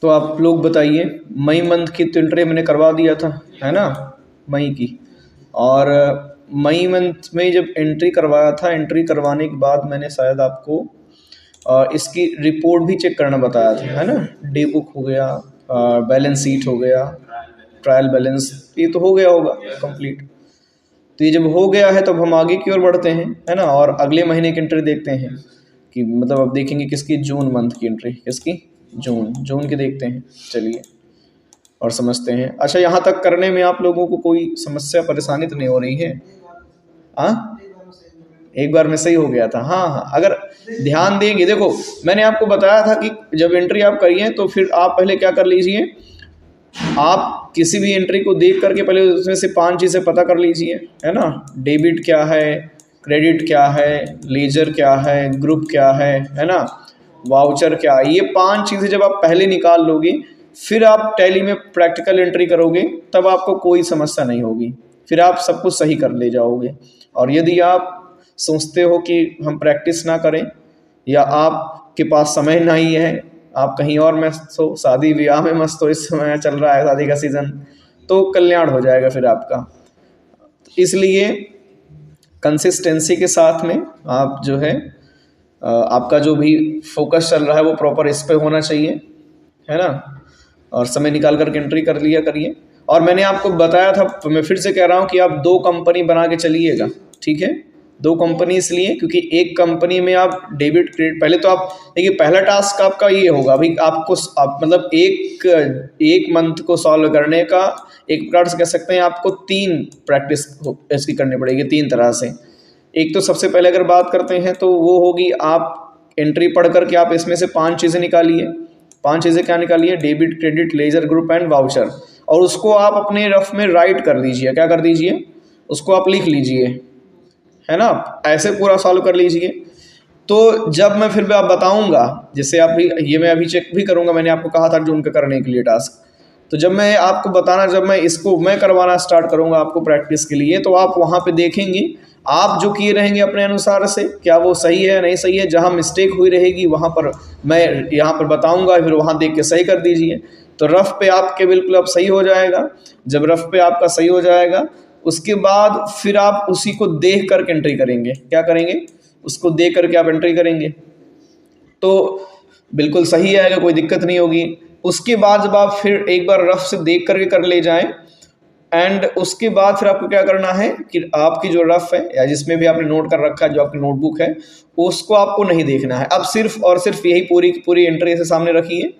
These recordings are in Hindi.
तो आप लोग बताइए, मई मंथ की तो एंट्री मैंने करवा दिया था, है ना, मई की। और मई मंथ में जब एंट्री करवाया था, एंट्री करवाने के बाद मैंने शायद आपको इसकी रिपोर्ट भी चेक करना बताया था, है ना। डे बुक हो गया, बैलेंस शीट हो गया, ट्रायल बैलेंस, ये तो हो गया होगा कंप्लीट। तो ये जब हो गया है तब हम आगे की ओर बढ़ते हैं, है ना, और अगले महीने की एंट्री देखते हैं कि मतलब अब देखेंगे किसकी, जून मंथ की एंट्री, किसकी, जून की देखते हैं। चलिए और समझते हैं। अच्छा, यहाँ तक करने में आप लोगों को कोई समस्या परेशानी तो नहीं हो रही है? हाँ, एक बार में सही हो गया था। हाँ हाँ, अगर ध्यान देंगे, देखो मैंने आपको बताया था कि जब एंट्री आप करिए तो फिर आप पहले क्या कर लीजिए, आप किसी भी एंट्री को देख करके पहले उसमें से 5 चीज़ें पता कर लीजिए, है ना। डेबिट क्या है, क्रेडिट क्या है, लेजर क्या है, ग्रुप क्या है ना, वाउचर क्या है। ये 5 चीज़ें जब आप पहले निकाल लोगे, फिर आप टैली में प्रैक्टिकल एंट्री करोगे, तब आपको कोई समस्या नहीं होगी, फिर आप सब कुछ सही कर ले जाओगे। और यदि आप सोचते हो कि हम प्रैक्टिस ना करें, या आपके पास समय नहीं है, आप कहीं और मस्त हो, शादी ब्याह में मस्त हो, इस समय चल रहा है शादी का सीज़न, तो कल्याण हो जाएगा फिर आपका। इसलिए कंसिस्टेंसी के साथ में आप जो है आपका जो भी फोकस चल रहा है वो प्रॉपर इस पे होना चाहिए, है ना। और समय निकाल कर एंट्री कर लिया करिए। और मैंने आपको बताया था, तो मैं फिर से कह रहा हूँ कि आप 2 कंपनी बना के चलिएगा, ठीक है। 2 कंपनी इसलिए क्योंकि एक कंपनी में आप डेबिट क्रेडिट, पहले तो आप देखिए, पहला टास्क आपका ये होगा, अभी आपको आप मतलब एक मंथ को सॉल्व करने का, एक प्रकार से कह सकते हैं आपको 3 प्रैक्टिस इसकी करनी पड़ेगी 3 तरह से। एक तो सबसे पहले अगर बात करते हैं तो वो होगी, आप एंट्री पढ़ करके आप इसमें से 5 चीज़ें निकालिए। 5 चीज़ें क्या निकालिए, debit, credit, ledger, group and voucher. और उसको आप अपने रफ में राइट कर दीजिए, क्या कर दीजिए, उसको आप लिख लीजिए, है ना, ऐसे पूरा सॉल्व कर लीजिए। तो जब मैं फिर भी आप बताऊंगा, जैसे आप भी, ये मैं अभी चेक भी करूंगा, मैंने आपको कहा था जून का करने के लिए टास्क, तो जब मैं आपको बताना, जब मैं इसको मैं करवाना स्टार्ट करूंगा आपको प्रैक्टिस के लिए, तो आप वहाँ पे देखेंगे, आप जो किए रहेंगे अपने अनुसार से, क्या वो सही है नहीं सही है, जहाँ मिस्टेक हुई रहेगी वहाँ पर मैं यहाँ पर बताऊंगा, फिर वहाँ देख के सही कर दीजिए। तो रफ पे आपके बिल्कुल अब सही हो जाएगा। जब रफ पे आपका सही हो जाएगा, उसके बाद फिर आप उसी को देख करके एंट्री करेंगे, क्या करेंगे, उसको देख करके आप एंट्री करेंगे, तो बिल्कुल सही आएगा, कोई दिक्कत नहीं होगी। उसके बाद जब आप फिर एक बार रफ से देख करके कर ले जाएं, एंड उसके बाद फिर आपको क्या करना है कि आपकी जो रफ है या जिसमें भी आपने नोट कर रखा है, जो आपकी नोटबुक है, उसको आपको नहीं देखना है। अब सिर्फ और सिर्फ यही पूरी पूरी एंट्री ऐसे सामने रखिए,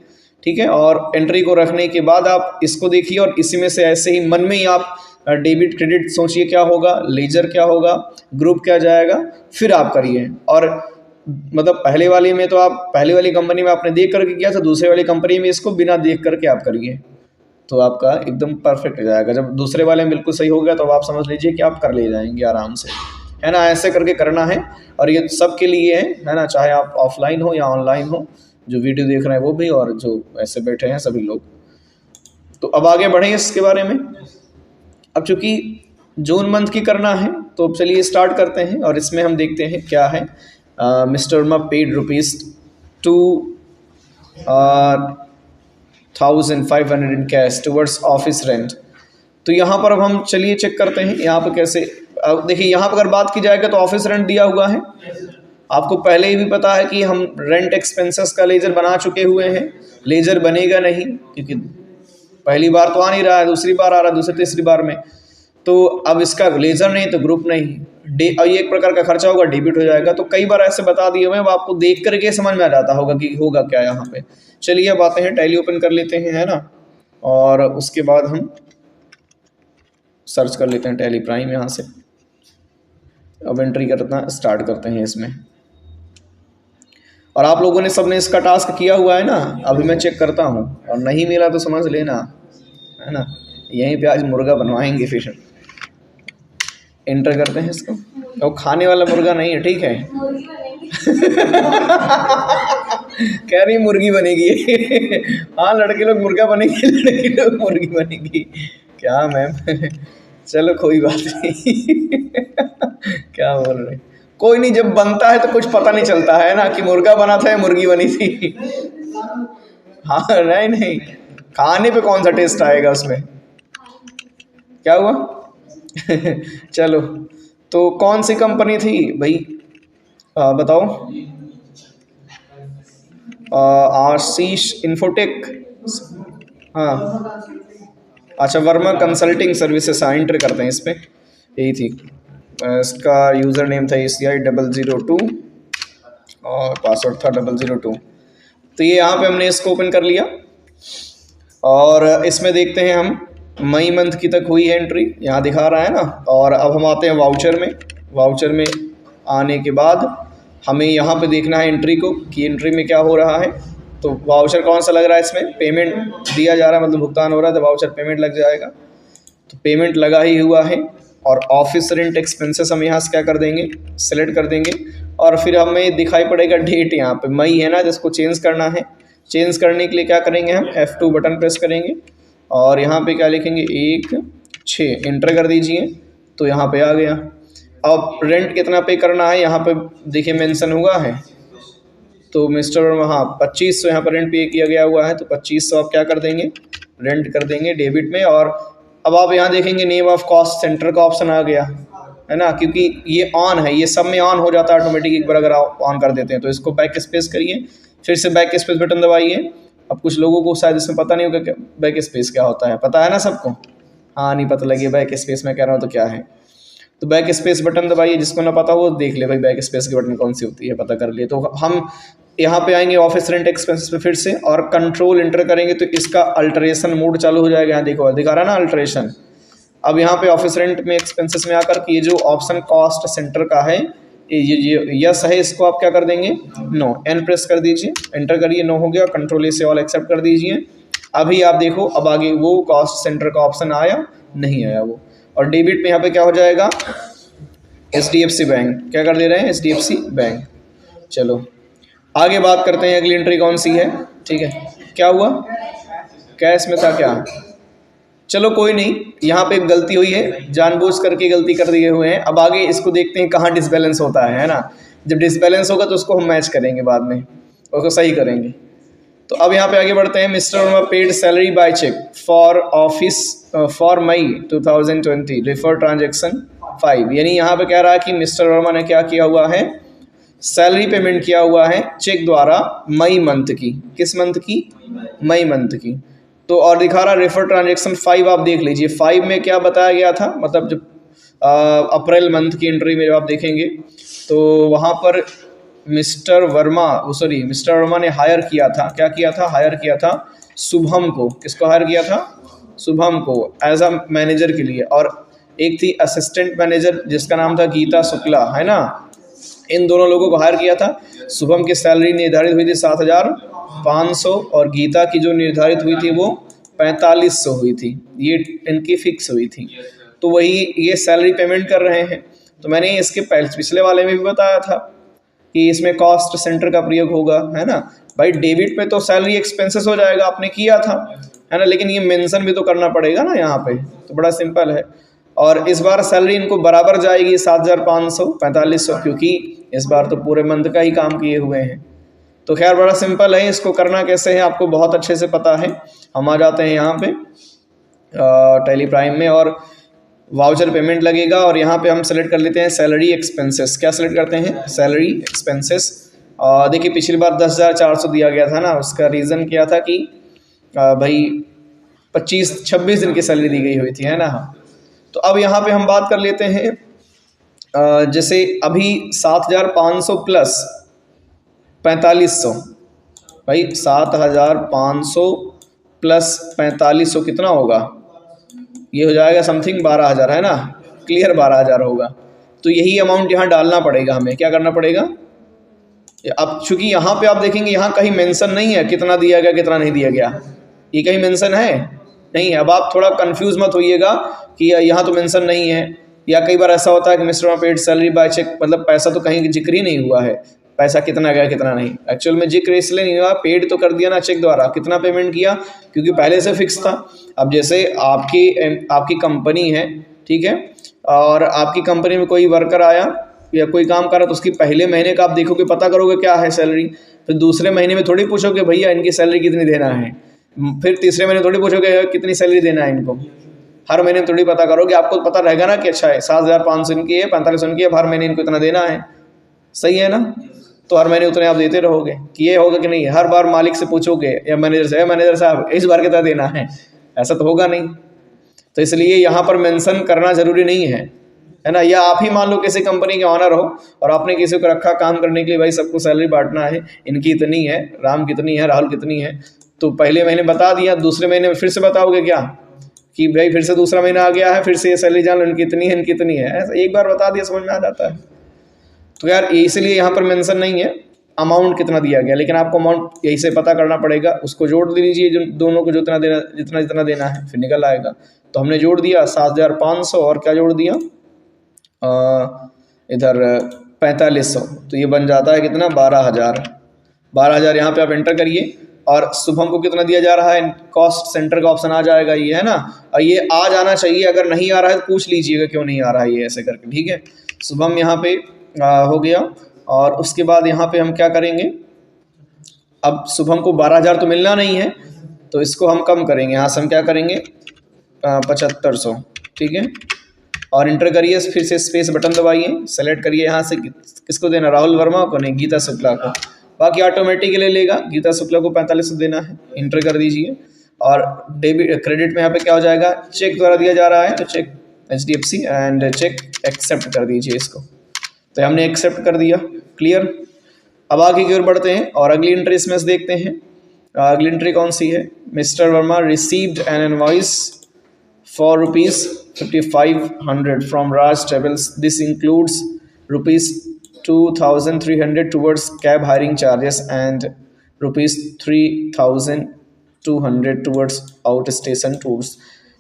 ठीक है। और एंट्री को रखने के बाद आप इसको देखिए, और इसी में से ऐसे ही मन में ही आप डेबिट क्रेडिट सोचिए क्या होगा, लेजर क्या होगा, ग्रुप क्या जाएगा, फिर आप करिए। और मतलब पहले वाली में तो आप, पहले वाली कंपनी में आपने देख करके किया था, दूसरे वाली कंपनी में इसको बिना देख करके आप करिए, तो आपका एकदम परफेक्ट हो जाएगा। जब दूसरे वाले में बिल्कुल सही हो गया, तो आप समझ लीजिए कि आप कर ले जाएंगे आराम से, है ना। ऐसे करके करना है, और ये सब के लिए है ना, चाहे आप ऑफलाइन हो या ऑनलाइन हो, जो वीडियो देख रहे हैं वो भी, और जो ऐसे बैठे हैं सभी लोग। तो अब आगे बढ़ें इसके बारे में। अब चूंकि जून मंथ की करना है, तो चलिए स्टार्ट करते हैं, और इसमें हम देखते हैं क्या है। Mister Verma paid ₹2,500 in cash towards office rent. तो यहाँ पर अब हम चलिए चेक करते हैं यहाँ पर कैसे। अब देखिए, यहाँ पर अगर बात की जाएगा तो ऑफिस रेंट दिया हुआ है, आपको पहले ही भी पता है कि हम रेंट एक्सपेंसेस का लेजर बना चुके हुए हैं। लेजर बनेगा नहीं, क्योंकि पहली बार तो आ नहीं रहा है, दूसरी बार आ रहा है, दूसरी तीसरी बार में, तो अब इसका लेजर नहीं तो ग्रुप नहीं, और ये एक प्रकार का खर्चा होगा, डेबिट हो जाएगा। तो कई बार ऐसे बता दिए हुए, अब आपको देख करके समझ में आ जाता होगा कि होगा क्या यहाँ पे। चलिए अब आते हैं, टैली ओपन कर लेते हैं, है ना, और उसके बाद हम सर्च कर लेते हैं टैली प्राइम यहाँ से। अब एंट्री करना स्टार्ट करते हैं इसमें। और आप लोगों ने सबने इसका टास्क किया हुआ है ना, अभी मैं चेक करता हूँ, और नहीं मिला तो समझ लेना, है ना, यहीं पे आज मुर्गा बनवाएंगे फिर। एंटर करते हैं इसको, वो खाने वाला मुर्गा नहीं है, ठीक है। कह रही मुर्गी बनेगी। हाँ, लड़के लोग मुर्गा बनेगी, लड़की लोग मुर्गी बनेगी, क्या मैम। चलो कोई बात नहीं। क्या बोल रहे, कोई नहीं, जब बनता है तो कुछ पता नहीं चलता है ना कि मुर्गा बना था या मुर्गी बनी थी। हाँ नहीं नहीं, खाने पे कौन सा टेस्ट आएगा उसमें, क्या हुआ? चलो, तो कौन सी कंपनी थी भाई, बताओ। आशीष इंफोटेक। हाँ अच्छा, वर्मा कंसल्टिंग सर्विसेज, हाँ एंटर करते हैं इस पर, यही थी। इसका यूज़र नेम था ACI002 और पासवर्ड था 002। तो ये यहाँ पे हमने इसको ओपन कर लिया और इसमें देखते हैं हम मई मंथ की तक हुई है एंट्री, यहाँ दिखा रहा है ना। और अब हम आते हैं वाउचर में। वाउचर में आने के बाद हमें यहाँ पे देखना है एंट्री को कि एंट्री में क्या हो रहा है। तो वाउचर कौन सा लग रहा है, इसमें पेमेंट दिया जा रहा है, मतलब भुगतान हो रहा है, तो वाउचर पेमेंट लग जाएगा। तो पेमेंट लगा ही हुआ है और ऑफिस रेंट एक्सपेंसेस हम यहाँ से क्या कर देंगे, सेलेक्ट कर देंगे। और फिर हमें दिखाई पड़ेगा डेट, यहाँ पे मई है ना, जिसको चेंज करना है। चेंज करने के लिए क्या करेंगे, हम F2 बटन प्रेस करेंगे और यहाँ पे क्या लिखेंगे 1/6 एंटर कर दीजिए, तो यहाँ पे आ गया। अब रेंट कितना पे करना है यहाँ पे देखिए मेंशन हुआ है, तो मिस्टर वर्मा हाँ 2500 यहाँ पर रेंट पे किया गया हुआ है, तो 2500 आप क्या कर देंगे, रेंट कर देंगे डेबिट में। और अब आप यहाँ देखेंगे नेम ऑफ कॉस्ट सेंटर का ऑप्शन आ गया है ना, क्योंकि ये ऑन है, ये सब में ऑन हो जाता है ऑटोमेटिक एक बार अगर आप ऑन कर देते हैं। तो इसको बैक स्पेस करिए, फिर से बैक स्पेस बटन दबाइए। अब कुछ लोगों को शायद इसमें पता नहीं होगा बैक स्पेस क्या होता है, पता है ना सबको? हाँ नहीं पता लगी बैक स्पेस मैं कह रहा हूँ तो क्या है। तो बैक स्पेस बटन दबाइए, जिसको ना पता वो देख ले भाई बैक स्पेस की बटन कौन सी होती है, पता कर लिए। तो हम यहाँ पे आएंगे ऑफिस रेंट एक्सपेंसेस पे फिर से और कंट्रोल एंटर करेंगे, तो इसका अल्टरेशन मोड चालू हो जाएगा। यहाँ देखो दिखा रहा है ना अल्टरेशन। अब यहाँ पे ऑफिस रेंट में एक्सपेंसेस में आकर के ये जो ऑप्शन कॉस्ट सेंटर का है ये यस है, इसको आप क्या कर देंगे, नो, एन प्रेस कर दीजिए, एंटर करिए, नो हो गया। कंट्रोल से ऑल एक्सेप्ट कर दीजिए। अभी आप देखो अब आगे वो कॉस्ट सेंटर का ऑप्शन आया नहीं आया वो। और डेबिट में यहाँ पे क्या हो जाएगा, HDFC बैंक, क्या कर दे रहे हैं HDFC बैंक। चलो आगे बात करते हैं, अगली एंट्री कौन सी है, ठीक है। क्या हुआ, कैश में था क्या, चलो कोई नहीं, यहाँ पे एक गलती हुई है, जानबूझ करके गलती कर दिए हुए हैं। अब आगे इसको देखते हैं कहाँ डिसबैलेंस होता है ना। जब डिसबैलेंस होगा तो उसको हम मैच करेंगे बाद में, उसको सही करेंगे। तो अब यहाँ पे आगे बढ़ते हैं। Mister Verma paid salary by cheque for office for May 2020 refer transaction 5, यानी यहाँ पे कह रहा है कि मिस्टर वर्मा ने क्या किया हुआ है, सैलरी पेमेंट किया हुआ है चेक द्वारा मई मंथ की। किस मंथ की, मई मंथ की। तो और दिखा रहा रेफर ट्रांजेक्शन 5, आप देख लीजिए 5 में क्या बताया गया था, मतलब जब अप्रैल मंथ की एंट्री में जब आप देखेंगे तो वहाँ पर मिस्टर वर्मा ने हायर किया था, क्या किया था, हायर किया था शुभम को। किसको हायर किया था, शुभम को एज अ मैनेजर के लिए। और एक थी असिस्टेंट मैनेजर जिसका नाम था गीता शुक्ला, है ना। इन दोनों लोगों को हायर किया था। शुभम की सैलरी निर्धारित हुई थी 7,500 और गीता की जो निर्धारित हुई थी वो 4500 हुई थी, ये इनकी फिक्स हुई थी। तो वही ये सैलरी पेमेंट कर रहे हैं। तो मैंने इसके पिछले वाले में भी बताया था कि इसमें कॉस्ट सेंटर का प्रयोग होगा, है ना भाई। डेबिट पे तो सैलरी एक्सपेंसेस हो जाएगा, आपने किया था, है ना, लेकिन ये मेंशन भी तो करना पड़ेगा ना यहाँ पे, तो बड़ा सिंपल है। और इस बार सैलरी इनको बराबर जाएगी 7,500 4500, क्योंकि इस बार तो पूरे मंथ का ही काम किए हुए हैं। तो खैर बड़ा सिंपल है, इसको करना कैसे है आपको बहुत अच्छे से पता है। हम आ जाते हैं यहाँ पे टैली प्राइम में और वाउचर पेमेंट लगेगा और यहाँ पे हम सेलेक्ट कर लेते हैं सैलरी एक्सपेंसेस। क्या सेलेक्ट करते हैं, सैलरी एक्सपेंसेस। देखिए पिछली बार 10,400 दिया गया था ना, उसका रीज़न क्या था कि भाई 26 दिन की सैलरी दी गई हुई थी, है ना। तो अब यहाँ पे हम बात कर लेते हैं जैसे अभी 7,500 प्लस 4500, भाई 7,500 प्लस 4500 कितना होगा, ये हो जाएगा समथिंग 12,000, है ना, क्लियर 12,000 होगा। तो यही अमाउंट यहाँ डालना पड़ेगा हमें, क्या करना पड़ेगा। अब चूंकि यहाँ पे आप देखेंगे यहाँ कहीं मेंशन नहीं है कितना दिया गया कितना नहीं दिया गया, ये कहीं मेंशन है नहीं है। अब आप थोड़ा कंफ्यूज मत होइएगा कि यहाँ तो मेंशन नहीं है, या कई बार ऐसा होता है कि mister Verma paid salary by cheque, मतलब पैसा तो कहीं जिक्र ही नहीं हुआ है, पैसा कितना गया कितना नहीं। एक्चुअल में जिक्र इसलिए नहीं हुआ, पेड तो कर दिया ना चेक द्वारा, कितना पेमेंट किया क्योंकि पहले से फिक्स था। अब जैसे आपकी कंपनी है, ठीक है, और आपकी कंपनी में कोई वर्कर आया या कोई काम कर रहा तो उसकी पहले महीने का आप देखोगे, पता करोगे क्या है सैलरी, फिर दूसरे महीने में थोड़ी पूछोगे भैया इनकी सैलरी कितनी देना है, फिर तीसरे महीने थोड़ी पूछोगे कितनी सैलरी देना है इनको। हर महीने थोड़ी पता करोगे, आपको पता रहेगा ना कि अच्छा है 7,500 इनकी है, 4500 इनकी है, हर महीने इनको इतना देना है, सही है ना। तो हर महीने उतने आप देते रहोगे। कि ये होगा कि नहीं हर बार मालिक से पूछोगे या मैनेजर से, मैनेजर साहब इस बार कितना देना है, ऐसा तो होगा नहीं। तो इसलिए यहाँ पर मेंशन करना ज़रूरी नहीं है ना। या आप ही मान लो किसी कंपनी के ऑनर हो और आपने किसी को रखा काम करने के लिए, भाई सबको सैलरी बांटना है, इनकी इतनी है, राम कितनी है, राहुल कितनी है, तो पहले महीने बता दिया, दूसरे महीने में फिर से बताओगे क्या कि भाई फिर से दूसरा महीना आ गया है, फिर से ये सैलरी जान लो इनकी इतनी है, इनकी इतनी है, ऐसा एक बार बता दिया समझ में आ जाता है। तो यार इसलिए यहाँ पर मेंशन नहीं है अमाउंट कितना दिया गया, लेकिन आपको अमाउंट यही से पता करना पड़ेगा, उसको जोड़ दीजिए जो दोनों को जितना देना है, फिर निकल आएगा। तो हमने जोड़ दिया 7,500 और क्या जोड़ दिया इधर 4,500, तो ये बन जाता है कितना 12,000 यहाँ पे आप एंटर करिए। और शुभम को कितना दिया जा रहा है, कॉस्ट सेंटर का ऑप्शन आ जाएगा ये, है ना। और ये आ जाना चाहिए, अगर नहीं आ रहा है तो पूछ लीजिएगा क्यों नहीं आ रहा है ये, ऐसे करके, ठीक है। शुभम यहाँ पे हो गया। और उसके बाद यहाँ पे हम क्या करेंगे, अब शुभम को 12,000 तो मिलना नहीं है, तो इसको हम कम करेंगे, यहाँ से हम क्या करेंगे 7,500, ठीक है। और इंटर करिए, फिर से स्पेस बटन दबाइए, सेलेक्ट करिए यहाँ से किसको देना, राहुल वर्मा को नहीं, गीता शुक्ला को। बाकी ऑटोमेटिकली लेगा, गीता शुक्ला को 4,500 देना है, इंटर कर दीजिए। और डेबिट क्रेडिट में यहाँ पे क्या हो जाएगा, चेक द्वारा दिया जा रहा है, तो cheque HDFC and cheque accept कर दीजिए इसको। तो हमने एक्सेप्ट कर दिया, क्लियर। अब आगे की ओर बढ़ते हैं और अगली एंट्री इसमें से देखते हैं। अगली एंट्री कौन सी है, mister Verma received an invoice for ₹5,500 from Raj travels, this includes ₹2,300 towards cab hiring charges and ₹3,200 towards out station tours.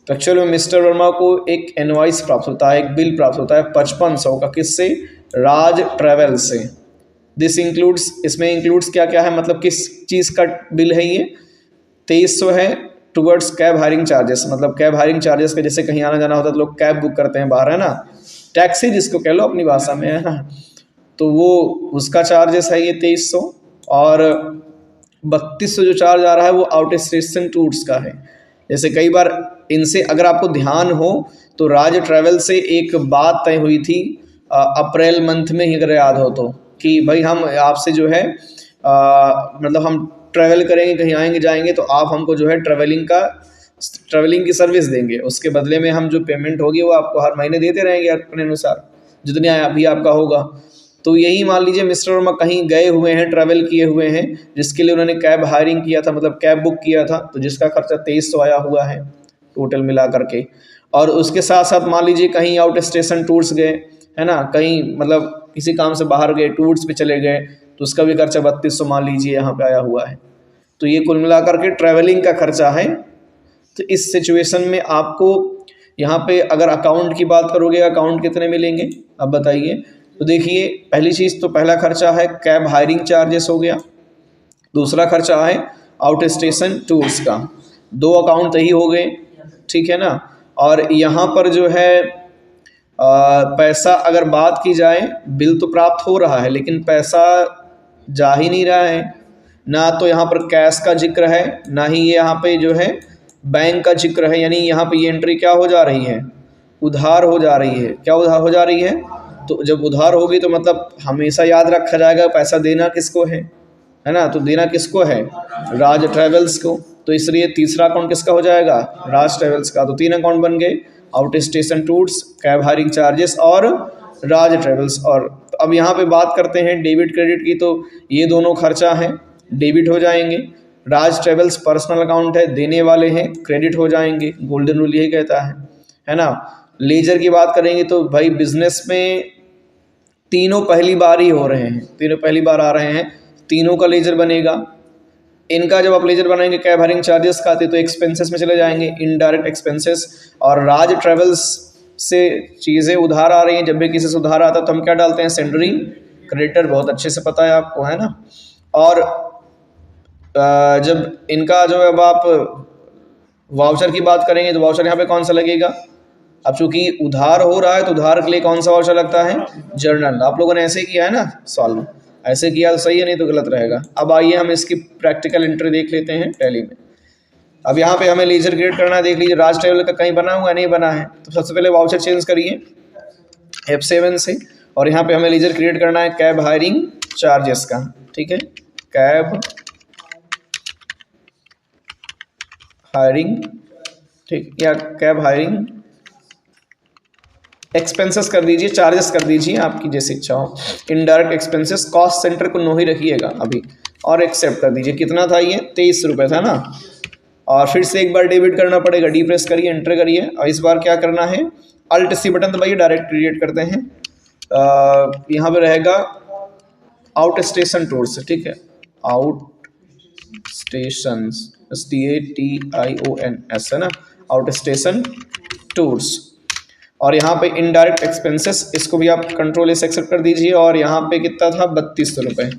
तो एक्चुअल में मिस्टर वर्मा को एक इनवॉइस प्राप्त होता है, एक बिल प्राप्त होता है 5500 का, किससे, राज ट्रैवल से। दिस इंक्लूड्स, इसमें इंक्लूड्स क्या क्या है, मतलब किस चीज़ का बिल है ये, 2300 है टुवर्ड्स कैब हायरिंग चार्जेस, मतलब कैब हायरिंग चार्जेस का, जैसे कहीं आना जाना होता है तो लोग कैब बुक करते हैं बाहर, है ना, टैक्सी जिसको कह लो अपनी भाषा में, है ना, तो वो उसका चार्जेस है ये 2300। और 3200 जो चार्ज आ रहा है वो आउट स्टेशन टूर्स का है। जैसे कई बार इनसे अगर आपको ध्यान हो तो राज ट्रैवल से एक बात तय हुई थी अप्रैल मंथ में ही, अगर याद हो तो, कि भाई हम आपसे जो है मतलब हम ट्रैवल करेंगे, कहीं आएंगे जाएंगे तो आप हमको जो है ट्रैवलिंग की सर्विस देंगे, उसके बदले में हम जो पेमेंट होगी वो आपको हर महीने देते रहेंगे अपने अनुसार जितने अभी आपका होगा। तो यही मान लीजिए मिस्टर वर्मा कहीं गए हुए हैं, ट्रैवल किए हुए हैं, जिसके लिए उन्होंने कैब हायरिंग किया था, मतलब कैब बुक किया था, तो जिसका खर्चा 2300 आया हुआ है टोटल मिला करके। और उसके साथ साथ मान लीजिए कहीं आउट स्टेशन टूर्स गए, है ना, कहीं मतलब किसी काम से बाहर गए, टूर्स पे चले गए, तो उसका भी खर्चा 3200 मान लीजिए यहाँ पे आया हुआ है। तो ये कुल मिला करके ट्रैवलिंग का खर्चा है। तो इस सिचुएशन में आपको यहाँ पे अगर अकाउंट की बात करोगे, अकाउंट कितने मिलेंगे अब बताइए। तो देखिए पहली चीज़ तो पहला खर्चा है कैब हायरिंग चार्जेस हो गया, दूसरा खर्चा है आउट स्टेशन टूर्स का, 2 अकाउंट तो ही हो गए, ठीक है ना। और यहाँ पर जो है पैसा अगर बात की जाए, बिल तो प्राप्त हो रहा है लेकिन पैसा जा ही नहीं रहा है, ना तो यहाँ पर कैश का जिक्र है, ना ही ये यहाँ पे जो है बैंक का जिक्र है। यानी यहाँ पे ये एंट्री क्या हो जा रही है, उधार हो जा रही है। क्या उधार हो जा रही है, तो जब उधार होगी तो मतलब हमेशा याद रखा जाएगा पैसा देना किसको है ना, तो देना किसको है, राज ट्रैवल्स को। तो इसलिए तीसरा अकाउंट किसका हो जाएगा, राज ट्रैवल्स का। तो 3 अकाउंट बन गए, out station tours, cab hiring charges और राज ट्रैवल्स। और अब यहाँ पे बात करते हैं डेबिट क्रेडिट की, तो ये दोनों खर्चा हैं, डेबिट हो जाएंगे। राज ट्रैवल्स पर्सनल अकाउंट है, देने वाले हैं, क्रेडिट हो जाएंगे, गोल्डन रूल यही कहता है ना। लेजर की बात करेंगे तो भाई बिजनेस में तीनों पहली बार ही हो रहे हैं, तीनों पहली बार आ रहे हैं, तीनों का लेजर बनेगा। इनका जब आप लेजर बनाएंगे कैब हायरिंग चार्जेस खाते तो एक्सपेंसेस में चले जाएंगे, इनडायरेक्ट एक्सपेंसेस। और राज ट्रैवल्स से चीज़ें उधार आ रही हैं, जब भी किसी से उधार आता है तो हम क्या डालते हैं, सेंडरी क्रेडिटर, बहुत अच्छे से पता है आपको, है ना। और जब इनका जो है अब आप वाउचर की बात करेंगे तो वाउचर यहाँ पे कौन सा लगेगा, अब चूंकि उधार हो रहा है तो उधार के लिए कौन सा वाउचर लगता है, जर्नल। आप लोगों ने ऐसे ही किया है ना सॉल्व, ऐसे किया तो सही है, नहीं तो गलत रहेगा। अब आइए हम इसकी प्रैक्टिकल एंट्री देख लेते हैं टैली में। अब यहाँ पे हमें लेजर क्रिएट करना है। देख लीजिए राज ट्रेवल का कहीं बना हुआ नहीं बना है, तो सबसे पहले वाउचर चेंज करिए F7 से, और यहाँ पे हमें लेजर क्रिएट करना है कैब हायरिंग चार्जेस का। ठीक है, कैब हायरिंग, ठीक, या कैब हायरिंग एक्सपेंसेस कर दीजिए, चार्जेस कर दीजिए, आपकी जैसी इच्छा हो। इनडायरेक्ट एक्सपेंसेस कॉस्ट सेंटर को नो ही रखिएगा अभी, और एक्सेप्ट कर दीजिए। कितना था ये? 23 रुपये था ना। और फिर से एक बार डेबिट करना पड़ेगा, डी प्रेस करिए, एंटर करिए, और इस बार क्या करना है, अल्ट सी बटन दबाइए, डायरेक्ट क्रिएट करते हैं। यहाँ पे रहेगा आउट स्टेशन टूर्स, ठीक है, आउट स्टेशन, STATIONS है ना, आउट स्टेशन टूर्स। और यहाँ पे इनडायरेक्ट एक्सपेंसेस, इसको भी आप कंट्रोल से एक्सेप्ट कर दीजिए, और यहाँ पे कितना था? 3200 रुपये,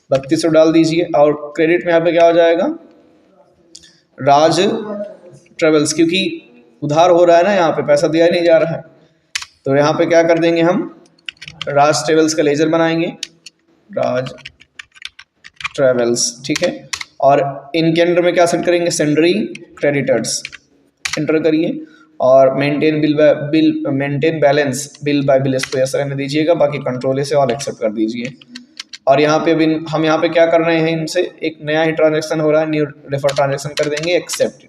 3200 डाल दीजिए। और क्रेडिट में यहाँ पे क्या हो जाएगा? राज ट्रेवल्स, क्योंकि उधार हो रहा है ना, यहाँ पे पैसा दिया नहीं जा रहा है, तो यहाँ पे क्या कर देंगे हम, राज ट्रेवल्स का लेजर बनाएंगे, राज ट्रेवल्स, ठीक है। और इनके अंडर में क्या सेट करेंगे? सेंडरी क्रेडिटर्स, एंटर करिए, और maintain maintain balance bill bye bill, इसको ऐसा रहने दीजिएगा, बाकी कंट्रोल से ऑल एक्सेप्ट कर दीजिए। और यहाँ पे हम यहाँ पे क्या कर रहे हैं, इनसे एक नया ही ट्रांजेक्शन हो रहा है, न्यू रेफर ट्रांजेक्शन कर देंगे, एक्सेप्ट,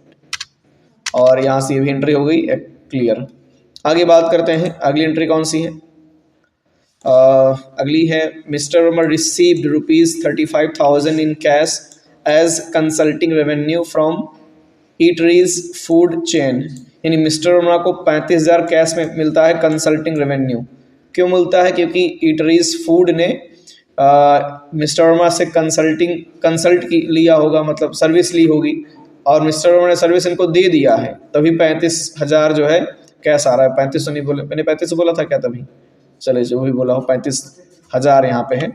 और यहाँ से भी एंट्री हो गई क्लियर। आगे बात करते हैं, अगली एंट्री कौन सी है? अगली है mister Verma received ₹35,000 in cash as consulting revenue from eateries food chain. यानी मिस्टर वर्मा को 35,000 कैश में मिलता है कंसल्टिंग रेवेन्यू। क्यों मिलता है? क्योंकि ईटरीज फूड ने मिस्टर वर्मा से कंसल्ट की लिया होगा, मतलब सर्विस ली होगी, और मिस्टर वर्मा ने सर्विस इनको दे दिया है, तभी 35,000 जो है कैश आ रहा है। 3500 नहीं बोले, मैंने 3500 बोला था क्या तभी? चले जो भी बोला हो, 35,000 यहाँ पे है।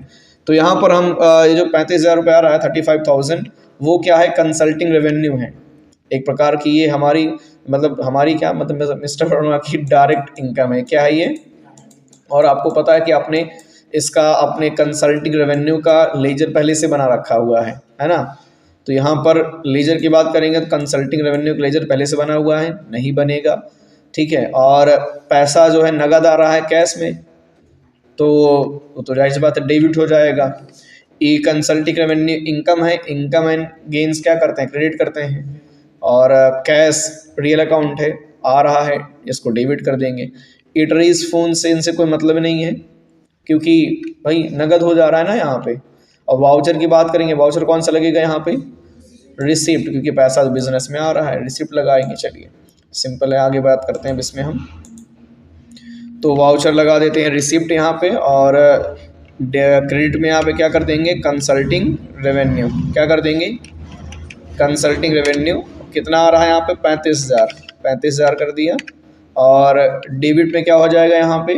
तो यहाँ पर हम ये जो 35,000 रुपये आ रहा है, 35,000, वो क्या है? कंसल्टिंग रेवेन्यू है, एक प्रकार की ये हमारी, मतलब हमारी क्या, मतलब मिस्टर वर्मा की डायरेक्ट इनकम है। क्या है ये? और आपको पता है कि आपने इसका अपने कंसल्टिंग रेवेन्यू का लेजर पहले से बना रखा हुआ है ना। तो यहाँ पर लेजर की बात करेंगे तो कंसल्टिंग रेवेन्यू का लेजर पहले से बना हुआ है, नहीं बनेगा, ठीक है। और पैसा जो है नगद आ रहा है कैश में, तो जाहिर सी बात है डेबिट हो जाएगा। ये कंसल्टिंग रेवेन्यू इनकम है, इनकम एंड गेन्स क्या करते हैं? क्रेडिट करते हैं। और कैश रियल अकाउंट है, आ रहा है, इसको डेबिट कर देंगे। ईटरीज फोन से इनसे कोई मतलब नहीं है, क्योंकि भाई नगद हो जा रहा है ना यहाँ पे। और वाउचर की बात करेंगे, वाउचर कौन सा लगेगा यहाँ पे? रिसिप्ट, क्योंकि पैसा बिजनेस में आ रहा है, रिसिप्ट लगाएंगे। चलिए सिंपल है, आगे बात करते हैं इसमें हम। तो वाउचर लगा देते हैं रिसिप्ट यहाँ पे, और क्रेडिट में यहाँ पे क्या कर देंगे? Consulting revenue. क्या कर देंगे? Consulting revenue. कितना आ रहा है यहाँ पे? 35,000 कर दिया। और डेबिट में क्या हो जाएगा यहाँ पे?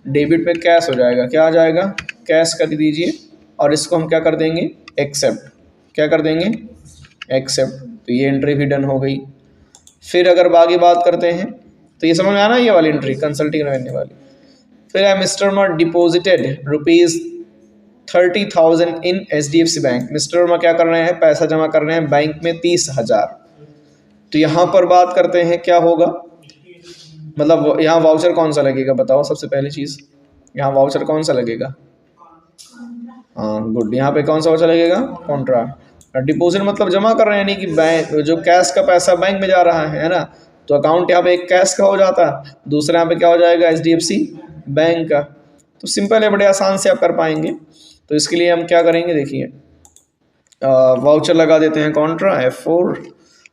डेबिट में कैश हो जाएगा। क्या आ जाएगा? कैश कर दीजिए, और इसको हम क्या कर देंगे? एक्सेप्ट। क्या कर देंगे? एक्सेप्ट। तो ये एंट्री भी डन हो गई। फिर अगर आगे बात करते हैं, तो ये समझ में आना, ये वाली एंट्री कंसल्टिंग रेवेन्यू वाली। फिर है मिस्टर वर्मा डिपोजिटेड ₹30,000 इन HDFC बैंक। मिस्टर वर्मा क्या कर रहे हैं? पैसा जमा कर रहे हैं बैंक में 30,000। तो यहाँ पर बात करते हैं क्या होगा, मतलब यहाँ वाउचर कौन सा लगेगा बताओ? सबसे पहली चीज़, यहाँ वाउचर कौन सा लगेगा? हाँ गुड, यहाँ पे कौन सा वाउचर लगेगा? कॉन्ट्रा। डिपोजिट मतलब जमा कर रहे हैं, यानी कि बैंक जो कैश का पैसा बैंक में जा रहा है ना, तो अकाउंट यहाँ पे एक कैश का हो जाता, दूसरा यहाँ पे क्या हो जाएगा? HDFC बैंक का। तो सिंपल है, बड़े आसान से आप कर पाएंगे। तो इसके लिए हम क्या करेंगे, देखिए वाउचर लगा देते हैं कॉन्ट्रा F4,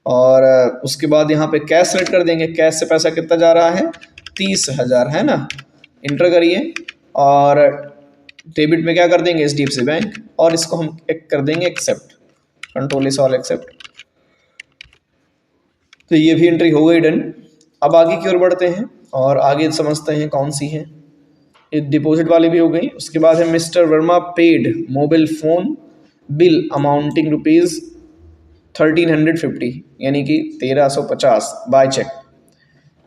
और उसके बाद यहाँ पे कैश सेलेक्ट कर देंगे। कैश से पैसा कितना जा रहा है? 30,000 है ना, इंटर करिए। और डेबिट में क्या कर देंगे? HDFC बैंक, और इसको हम एक कर देंगे एक्सेप्ट, कंट्रोल इस ऑल एक्सेप्ट। तो ये भी एंट्री हो गई डन। अब आगे की ओर बढ़ते हैं और आगे समझते हैं कौन सी है। ये डिपॉजिट वाली भी हो गई। उसके बाद है mister Verma paid mobile phone bill amounting ₹1350, यानी कि 1350 बाय चेक।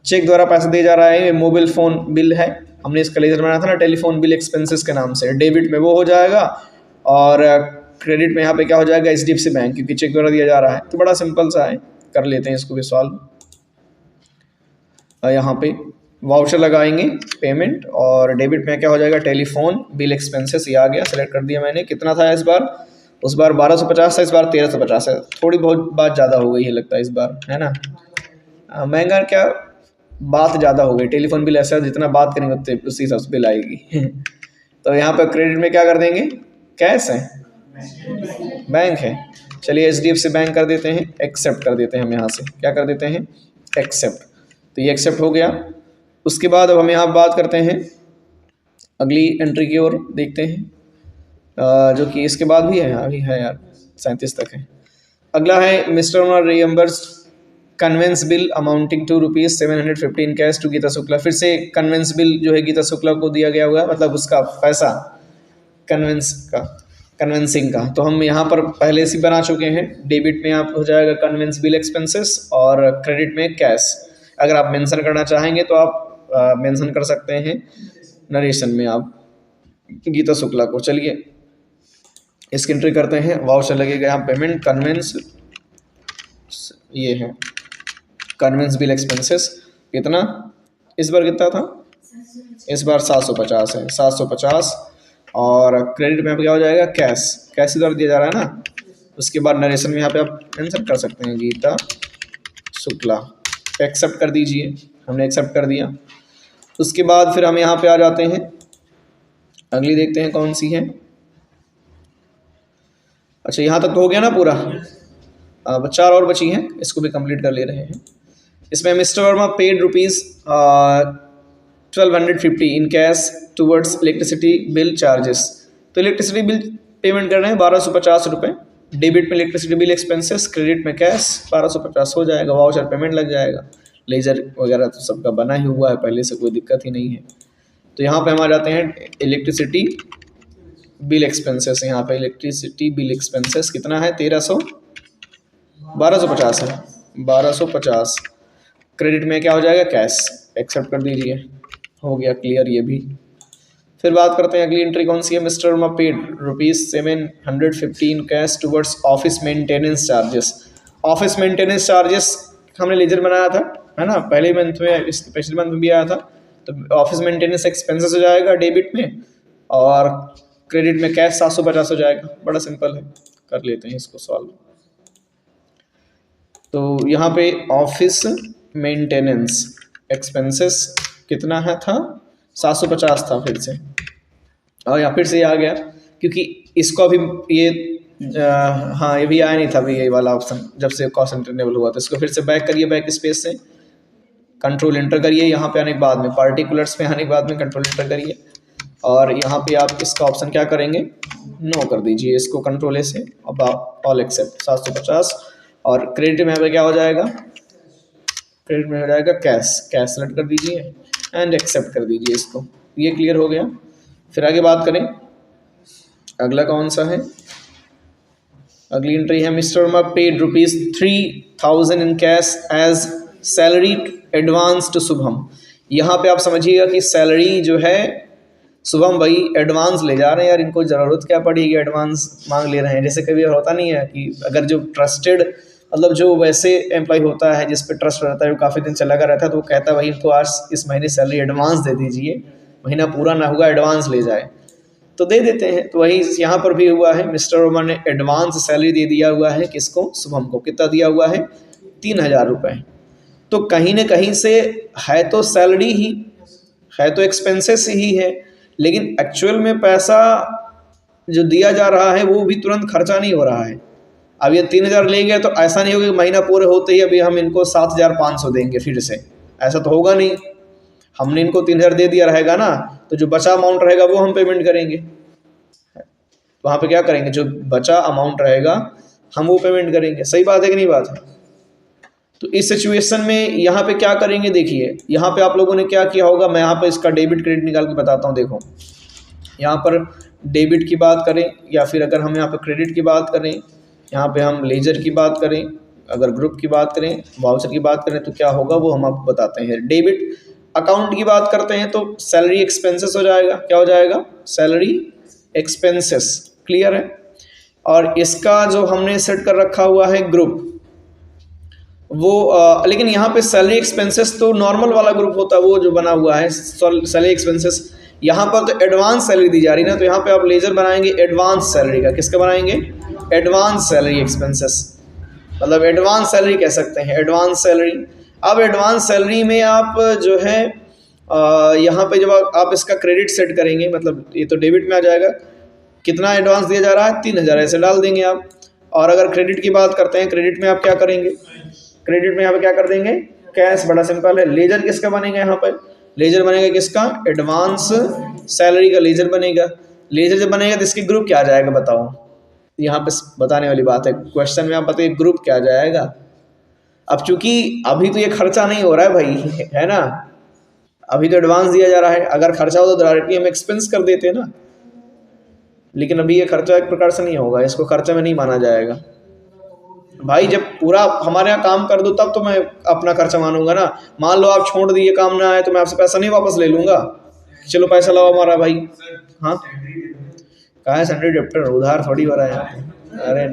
चेक द्वारा पैसा दिया जा रहा है। ये मोबाइल फ़ोन बिल है, हमने इसका लेजर बनाया था ना टेलीफोन बिल एक्सपेंसेस के नाम से। डेबिट में वो हो जाएगा, और क्रेडिट में यहाँ पे क्या हो जाएगा, HDFC बैंक, क्योंकि चेक द्वारा दिया जा रहा है। तो बड़ा सिंपल सा है, कर लेते हैं इसको भी सॉल्व। यहाँ पे वाउचर लगाएंगे पेमेंट, और डेबिट में क्या हो जाएगा, टेलीफोन बिल एक्सपेंसेस, ये आ गया, सेलेक्ट कर दिया मैंने। कितना था इस बार, उस बार 1250 था, इस बार 1350 है। थोड़ी बहुत बात ज़्यादा हो गई है लगता है इस बार, है ना। महंगा क्या, बात ज़्यादा हो गई। टेलीफोन बिल ऐसा जितना बात करेंगे उतने उसी हिसाब से बिल आएगी। तो यहाँ पर क्रेडिट में क्या कर देंगे, कैश है, बैंक है, चलिए HDFC बैंक कर देते हैं, एक्सेप्ट कर देते हैं हम यहाँ से, क्या कर देते हैं, एक्सेप्ट। तो ये एक्सेप्ट हो गया। उसके बाद अब हम यहाँ बात करते हैं अगली एंट्री की ओर, देखते हैं जो कि इसके बाद भी है, अभी है यार 37 तक है। अगला है mister reimburse conveyance bill amounting to ₹750 in cash to Geeta Shukla. फिर से कन्वेंस बिल जो है गीता शुक्ला को दिया गया हुआ है, मतलब उसका पैसा कन्वेंसिंग का। तो हम यहाँ पर पहले से बना चुके हैं। डेबिट में आप हो जाएगा कन्वेंस बिल एक्सपेंसेस, और क्रेडिट में कैश। अगर आप मेंशन करना चाहेंगे तो आप मेंशन कर सकते हैं नरेशन में आप गीता शुक्ला को। चलिए इसकी एंट्री करते हैं। वाउचर लगेगा यहाँ, पेमेंट कन्वेंस, ये है कन्वेंस बिल एक्सपेंसेस। कितना, इस बार कितना था, इस बार 750 है, 750। और क्रेडिट में आप क्या हो जाएगा, कैश, कैश इधर दिया जा रहा है ना। उसके बाद नरेशन में यहाँ पे आप मेंशन कर सकते हैं गीता शुक्ला, एक्सेप्ट कर दीजिए, हमने एक्सेप्ट कर दिया। उसके बाद फिर हम यहाँ पे आ जाते हैं, अगली देखते हैं कौन सी है। अच्छा यहाँ तक तो हो गया ना पूरा, 4 और बची हैं, इसको भी कंप्लीट कर ले रहे हैं। इसमें mister Verma paid ₹1250 in cash towards electricity bill charges. तो इलेक्ट्रिसिटी बिल पेमेंट कर रहे हैं 1250 रुपये। डेबिट में इलेक्ट्रिसिटी बिल एक्सपेंसेस, क्रेडिट में कैश 1250 हो जाएगा। वाउचर पेमेंट लग जाएगा। लेजर वगैरह तो सबका बना ही हुआ है पहले से, कोई दिक्कत ही नहीं है। तो यहाँ पे हम आ जाते हैं इलेक्ट्रिसिटी बिल एक्सपेंसेस। यहाँ पे इलेक्ट्रिसिटी बिल एक्सपेंसेस कितना है, 1250 है, 1250। क्रेडिट में क्या हो जाएगा, कैश, एक्सेप्ट कर दीजिए, हो गया क्लियर ये भी। फिर बात करते हैं अगली एंट्री कौन सी है, mister Verma paid ₹750 cash towards office maintenance charges. Office maintenance charges हमने लेजर बनाया था, है ना, पहले मंथ में, इस पिछले मंथ में भी आया था। तो ऑफिस मेंटेनेंस एक्सपेंसेस हो जाएगा डेबिट में, और क्रेडिट में कैश 750 हो जाएगा। बड़ा सिंपल है, कर लेते हैं इसको सॉल्व। तो यहाँ पे ऑफिस मेंटेनेंस एक्सपेंसेस कितना है था, 750 था फिर से, और यहाँ फिर से ये आ गया क्योंकि इसको अभी ये हाँ ये भी आया नहीं था अभी, ये वाला ऑप्शन जब से कॉस्ट सेंटर हुआ। तो इसको फिर से बैक करिए, बैक स्पेस से कंट्रोल एंटर करिए। यहाँ पे आने के बाद में पार्टिकुलर्स में आने के बाद में कंट्रोल एंटर करिए, और यहाँ पे आप इसका ऑप्शन क्या करेंगे, नो कर दीजिए इसको कंट्रोल ए से। अब ऑल एक्सेप्ट 750। और क्रेडिट में क्या हो जाएगा, क्रेडिट में हो जाएगा कैश, कैश सेलेक्ट कर दीजिए एंड एक्सेप्ट कर दीजिए इसको। ये क्लियर हो गया। फिर आगे बात करें, अगला कौन सा है, अगली एंट्री है mister Verma paid ₹3000 in cash as salary advance to Shubham. यहाँ पे आप समझिएगा कि सैलरी जो है शुभम भाई एडवांस ले जा रहे हैं। यार इनको ज़रूरत क्या पड़ेगी, एडवांस मांग ले रहे हैं। जैसे कभी होता नहीं है कि अगर जो ट्रस्टेड, मतलब जो वैसे एम्प्लॉय होता है जिस पे ट्रस्ट रहता है, जो काफ़ी दिन से लगा रहता है, तो वो कहता है भाई इनको आज इस महीने सैलरी एडवांस दे दीजिए, महीना पूरा ना हुआ एडवांस ले जाए, तो दे देते हैं। तो वही यहाँ पर भी हुआ है, मिस्टर वर्मा ने एडवांस सैलरी दे दिया हुआ है किसको, शुभम को। कितना दिया हुआ है, 3000 रुपये। तो कहीं ना कहीं से है तो सैलरी ही है, तो एक्सपेंसेस ही है, लेकिन एक्चुअल में पैसा जो दिया जा रहा है वो भी तुरंत खर्चा नहीं हो रहा है। अब ये 3000 ले गए तो ऐसा नहीं होगा कि महीना पूरे होते ही अभी हम इनको 7500 देंगे फिर से, ऐसा तो होगा नहीं। हमने इनको 3000 दे दिया रहेगा ना, तो जो बचा अमाउंट रहेगा वो हम पेमेंट करेंगे। वहाँ पे क्या करेंगे, जो बचा अमाउंट रहेगा हम वो पेमेंट करेंगे। सही बात है कि नहीं बात है। तो इस सिचुएशन में यहाँ पे क्या करेंगे, देखिए यहाँ पे आप लोगों ने क्या किया होगा, मैं यहाँ पे इसका डेबिट क्रेडिट निकाल के बताता हूँ। देखो यहाँ पर डेबिट की बात करें या फिर अगर हम यहाँ पर क्रेडिट की बात करें, यहाँ पे हम लेजर की बात करें, अगर ग्रुप की बात करें, वाउचर की बात करें, तो क्या होगा वो हम आपको बताते हैं। डेबिट अकाउंट की बात करते हैं तो सैलरी एक्सपेंसेस हो जाएगा। क्या हो जाएगा, सैलरी एक्सपेंसेस। क्लियर है। और इसका जो हमने सेट कर रखा हुआ है ग्रुप वो लेकिन यहाँ पे सैलरी एक्सपेंसेस तो नॉर्मल वाला ग्रुप होता है, वो जो बना हुआ है सैलरी एक्सपेंसेस। यहाँ पर तो एडवांस सैलरी दी जा रही है ना, तो यहाँ पे आप लेजर बनाएंगे एडवांस सैलरी का। किसका बनाएंगे? एडवांस सैलरी एक्सपेंसेस, मतलब एडवांस सैलरी कह सकते हैं, एडवांस सैलरी। अब एडवांस सैलरी में आप जो है यहाँ पे जब आप इसका क्रेडिट सेट करेंगे, मतलब ये तो डेबिट में आ जाएगा। कितना एडवांस दिया जा रहा है? 3000 ऐसे डाल देंगे आप। और अगर क्रेडिट की बात करते हैं, क्रेडिट में आप क्या करेंगे? क्रेडिट में यहाँ पे क्या कर देंगे? कैश। बड़ा सिंपल है। लेजर किसका बनेगा? यहाँ पर लेजर बनेगा किसका? एडवांस सैलरी का लेजर बनेगा। लेजर जब बनेगा तो इसके ग्रुप क्या आ जाएगा बताओ? यहाँ पे बताने वाली बात है, क्वेश्चन में आप बताइए ग्रुप क्या आ जाएगा। अब चूंकि अभी तो ये खर्चा नहीं हो रहा है भाई, है ना, अभी तो एडवांस दिया जा रहा है। अगर खर्चा हो तो डायरेक्टली हम एक्सपेंस कर देते हैं ना, लेकिन अभी ये खर्चा एक प्रकार से नहीं होगा, इसको खर्चा में नहीं माना जाएगा भाई। जब पूरा हमारे यहाँ काम कर दो तब तो मैं अपना खर्चा मानूंगा ना। मान लो आप छोड़ दिए, काम ना आए, तो मैं आपसे पैसा नहीं वापस ले लूंगा। चलो पैसा लाओ हमारा भाई। हाँ, कहाँ है सैलरी डेप्टर? उधार थोड़ी हो रहा है। अरे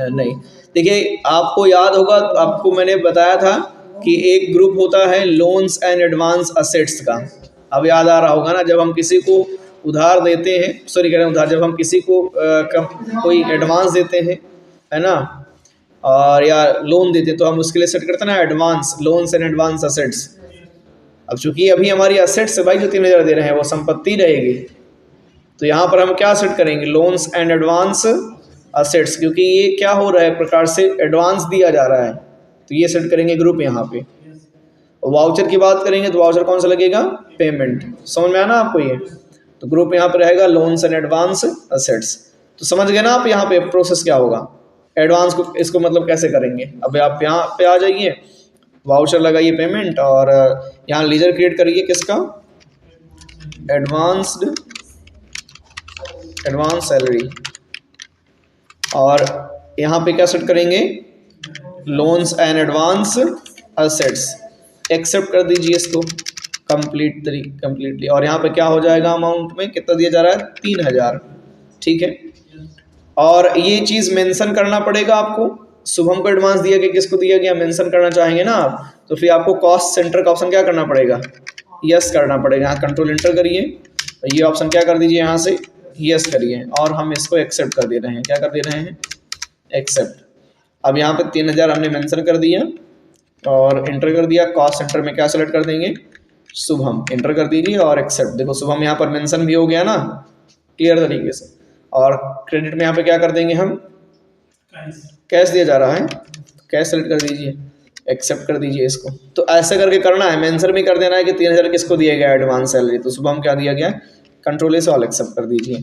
नहीं, देखिए आपको याद होगा, आपको मैंने बताया था कि एक ग्रुप होता है लोन्स एंड एडवांस असेट्स का। अब याद आ रहा होगा ना, जब हम किसी को उधार देते हैं, सॉरी कह रहे हैं उधार, जब हम किसी को कोई एडवांस देते हैं, है ना, और या लोन देते हैं, तो हम उसके लिए सेट करते हैं ना advance, loans and advance assets. अब चूंकि अभी हमारी असेट्स है भाई, जो 3000 दे रहे हैं वो संपत्ति रहेगी, तो यहाँ पर हम क्या सेट करेंगे? लोन्स एंड एडवांस असेट्स, क्योंकि ये क्या हो रहा है, प्रकार से एडवांस दिया जा रहा है, तो ये सेट करेंगे ग्रुप यहाँ पे। वाउचर की बात करेंगे तो वाउचर कौन सा लगेगा? पेमेंट। समझ में आना आपको ये? तो ग्रुप यहाँ पे रहेगा लोन्स एंड एडवांस असेट्स। तो समझ गए ना आप यहाँ पे प्रोसेस क्या होगा? एडवांस को इसको मतलब कैसे करेंगे? अब आप यहाँ पे आ जाइए, वाउचर लगाइए पेमेंट, और यहाँ लीजर क्रिएट करिए किसका? Advance salary. और यहाँ पे क्या सेट करेंगे? Loans and advance assets. Accept कर दीजिए इसको कंप्लीटली। और यहाँ पे क्या हो जाएगा? अमाउंट में कितना दिया जा रहा है? 3000। ठीक है। और ये चीज़ मेंशन करना पड़ेगा आपको। शुभम को एडवांस दिया गया, किसको दिया गया मेंशन करना चाहेंगे ना आप, तो फिर आपको कॉस्ट सेंटर का ऑप्शन क्या करना पड़ेगा? यस करना पड़ेगा। यहाँ कंट्रोल एंटर करिए, ये ऑप्शन क्या कर दीजिए, यहाँ से यस करिए, और हम इसको एक्सेप्ट कर दे रहे हैं। क्या कर दे रहे हैं? एक्सेप्ट। अब यहाँ पे 3000 हमने मेंशन कर दिया और एंटर कर दिया। कॉस्ट सेंटर में क्या सेलेक्ट कर देंगे? शुभम। एंटर कर दीजिए और एक्सेप्ट। देखो शुभम यहाँ पर मेंशन भी हो गया ना क्लियर तरीके से। और क्रेडिट में यहाँ पे क्या कर देंगे हम? कैश दिया जा रहा है, कैश सेलेक्ट कर दीजिए, एक्सेप्ट कर दीजिए इसको। तो ऐसे करके करना है, मेंशन भी कर देना है कि 3000 किसको दिया गया एडवांस सैलरी, तो शुभम क्या दिया गया? कंट्रोल से ऑल एक्सेप्ट कर दीजिए।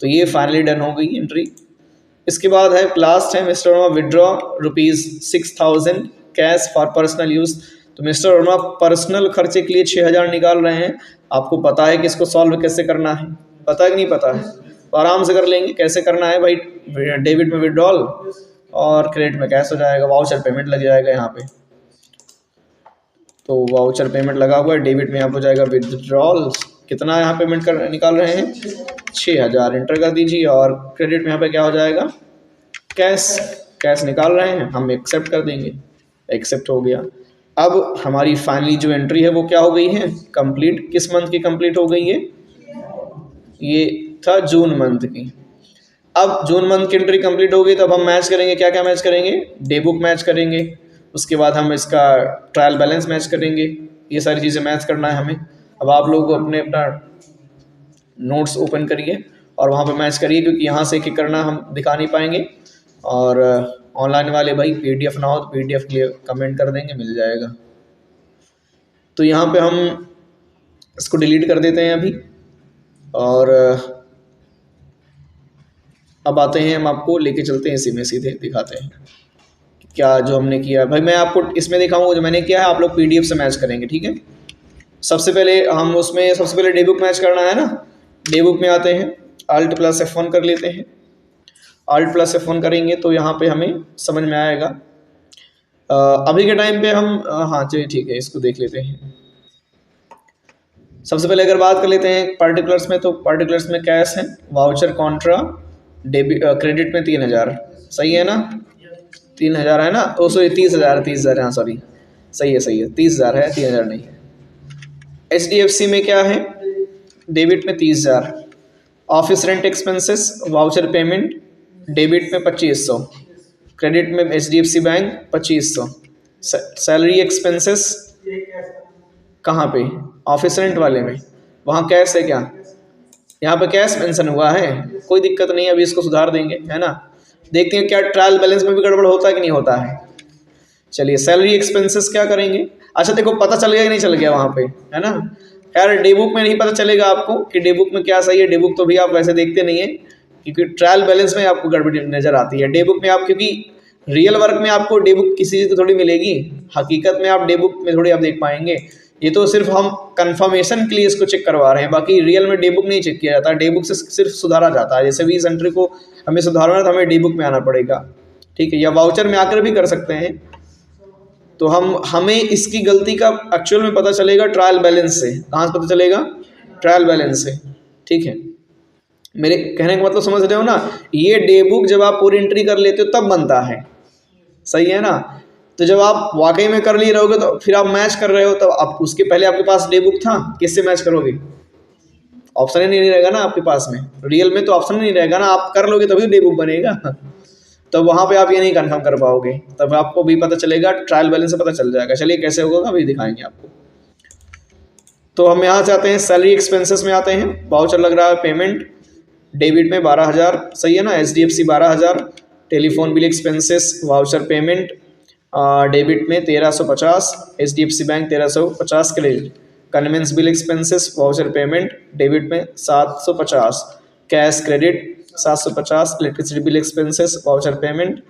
तो ये फाइनली डन हो गई एंट्री। इसके बाद है लास्ट है mister Verma withdraw ₹6000 cash for personal use. तो मिस्टर वर्मा पर्सनल खर्चे के लिए 6000 निकाल रहे हैं। आपको पता है कि इसको सॉल्व कैसे करना है? पता है कि नहीं पता है? तो आराम से कर लेंगे। कैसे करना है भाई? डेबिट में विड्रॉल और क्रेडिट में कैश हो जाएगा, वाउचर पेमेंट लग जाएगा यहाँ पे। तो वाउचर पेमेंट लगा हुआ है, डेबिट में यहाँ पे हो जाएगा विड्रॉल। कितना यहाँ पेमेंट कर निकाल रहे हैं? 6000। एंटर कर दीजिए। और क्रेडिट में यहाँ पे क्या हो जाएगा? कैश निकाल रहे हैं, हम एक्सेप्ट कर देंगे। एक्सेप्ट हो गया। अब हमारी फाइनली जो एंट्री है वो क्या हो गई है? कंप्लीट। किस मंथ की कंप्लीट हो गई है? ये था जून मंथ की। अब जून मंथ की एंट्री कंप्लीट हो गई, तो अब हम मैच करेंगे। क्या क्या मैच करेंगे? डे बुक मैच करेंगे, उसके बाद हम इसका ट्रायल बैलेंस मैच करेंगे। ये सारी चीज़ें मैच करना है हमें। अब आप लोग अपना नोट्स ओपन करिए और वहाँ पे मैच करिए, क्योंकि यहाँ से एक करना हम दिखा नहीं पाएंगे। और ऑनलाइन वाले भाई PDF ना हो तो PDF के लिए कमेंट कर देंगे, मिल जाएगा। तो यहाँ पे हम इसको डिलीट कर देते हैं अभी। और अब आते हैं, हम आपको लेके चलते हैं इसी में, सीधे दिखाते हैं क्या जो हमने किया। भाई मैं आपको इसमें दिखाऊंगा जो मैंने किया है, आप लोग PDF से मैच करेंगे, ठीक है। सबसे पहले डे बुक मैच करना है ना। डे बुक में आते हैं, Alt+F1 कर लेते हैं। Alt+F1 करेंगे तो यहाँ पे हमें समझ में आएगा। अभी के टाइम पे हम हाँ चलिए ठीक है, इसको देख लेते हैं। सबसे पहले अगर बात कर लेते हैं पार्टिकुलर्स में, तो पार्टिकुलर्स में कैश है, वाउचर कॉन्ट्रा, डेबिट क्रेडिट में 3000, सही है ना, 3000 है ना, ओ सॉरी 30,000, हाँ सॉरी, सही है 30,000 है, 3000 नहीं है। HDFC में क्या है, डेबिट में 30,000, office rent expenses voucher payment debit में 2500, क्रेडिट में HDFC बैंक 2500, सैलरी एक्सपेंसेस कहाँ पे, ऑफिस रेंट वाले में, वहाँ कैश है क्या, यहाँ पे कैश मेंशन हुआ है, कोई दिक्कत नहीं है, अभी इसको सुधार देंगे, है ना। देखते हैं क्या ट्रायल बैलेंस में भी गड़बड़ होता है कि नहीं होता है। चलिए सैलरी एक्सपेंसेस क्या करेंगे, अच्छा देखो पता चल गया कि नहीं चल गया वहाँ पे, है ना। यार डे बुक में नहीं पता चलेगा आपको कि डे बुक में क्या सही है, डे बुक तो भी आप वैसे देखते नहीं है, क्योंकि ट्रायल बैलेंस में आपको गड़बड़ी नज़र आती है। डे बुक में आप, क्योंकि रियल वर्क में आपको डे बुक किसी चीज़ को थोड़ी मिलेगी, हकीकत में आप डे बुक में थोड़ी आप देख पाएंगे, ये तो सिर्फ हम कंफर्मेशन के लिए इसको चेक करवा रहे हैं, बाकी रियल में डे बुक नहीं चेक किया जाता, डे बुक से सिर्फ सुधारा जाता है। जैसे भी इस एंट्री को हमें सुधारना है तो हमें डे बुक में आना पड़ेगा, ठीक है, या वाउचर में आकर भी कर सकते हैं। तो हमें इसकी गलती का एक्चुअल में पता चलेगा ट्रायल बैलेंस से, कहाँ से पता चलेगा, ट्रायल बैलेंस से, ठीक है। मेरे कहने का मतलब समझ रहे हो ना, ये डे बुक जब आप पूरी एंट्री कर लेते हो तब बनता है, सही है ना। तो जब आप वाकई में कर लिए रहोगे तो फिर आप मैच कर रहे हो, तो आप उसके पहले आपके पास डे बुक था, किससे मैच करोगे, ऑप्शन ही नहीं रहेगा ना आपके पास में, रियल में तो ऑप्शन नहीं रहेगा ना, आप कर लोगे तभी डे बुक बनेगा, तो वहाँ पे आप ये नहीं कंफर्म कर पाओगे, तब आपको भी पता चलेगा, ट्रायल बैलेंस से पता चल जाएगा। चलिए कैसे होगा अभी दिखाएंगे आपको। तो हम यहाँ से आते हैं सैलरी एक्सपेंसेस में आते हैं, वाउचर लग रहा है पेमेंट, डेबिट में 12,000, सही है ना, HDFC 12,000, telephone bill expenses voucher payment debit में 1350, HDFC bank 1350 credit, conveyance bill expenses voucher payment debit में 750, cash credit 750, electricity bill expenses voucher payment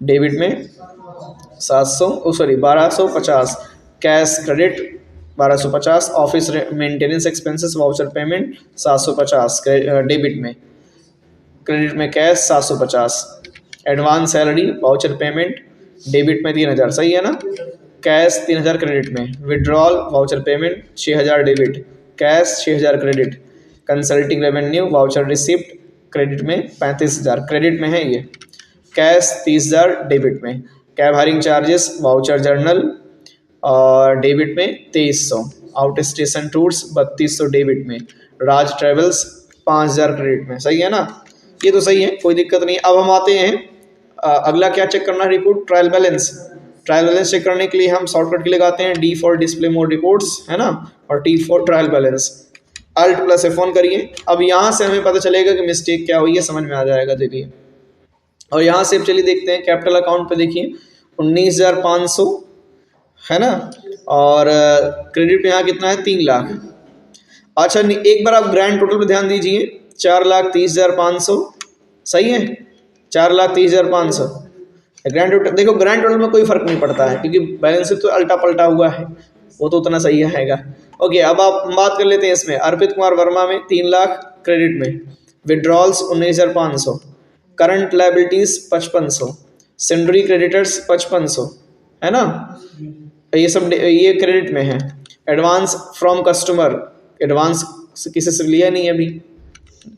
debit में 1250, cash credit 1250, office maintenance expenses voucher payment 750 debit में, क्रेडिट में cash 750, advance salary voucher payment debit में 3000, सही है ना, कैश 3000 क्रेडिट में, withdrawal voucher payment 6000 debit, cash 6000 credit, consulting revenue voucher receipt credit में 35,000 क्रेडिट में है ये, कैश 30,000 डेबिट में, cab hiring charges voucher journal और डेबिट में 2300, आउट स्टेशन टूर्स 3200 डेबिट में, राज ट्रेवल्स 5000 क्रेडिट में, सही है ना, ये तो सही है, कोई दिक्कत नहीं। अब हम आते हैं अगला क्या चेक करना है, report trial balance. Trial balance check करने के लिए हम शॉर्टकट के लगाते हैं D for display mode reports, है ना, और T for trial balance, Alt+F1 करिए। अब यहाँ से हमें पता चलेगा कि मिस्टेक क्या हुई है, समझ में आ जाएगा, देखिए। और यहाँ से चलिए देखते हैं कैपिटल अकाउंट पे, देखिए 19,500 है ना, और क्रेडिट में यहाँ कितना है 3 लाख। अच्छा एक बार आप ग्रैंड टोटल पे ध्यान दीजिए, 4,30,500, सही है, 4,30,500 ग्रैंड टोटल। देखो ग्रैंड टोटल में कोई फर्क नहीं पड़ता है, क्योंकि बैलेंस शीट तो अल्टा पल्टा हुआ है, वो तो उतना सही आएगा। ओके, अब आप बात कर लेते हैं इसमें, अर्पित कुमार वर्मा में 3 लाख क्रेडिट में, withdrawals 19,500, current liabilities 5500, sundry creditors 5500, है ना, ये सब ये क्रेडिट में है। एडवांस फ्रॉम कस्टमर, एडवांस किसी से लिया नहीं है अभी,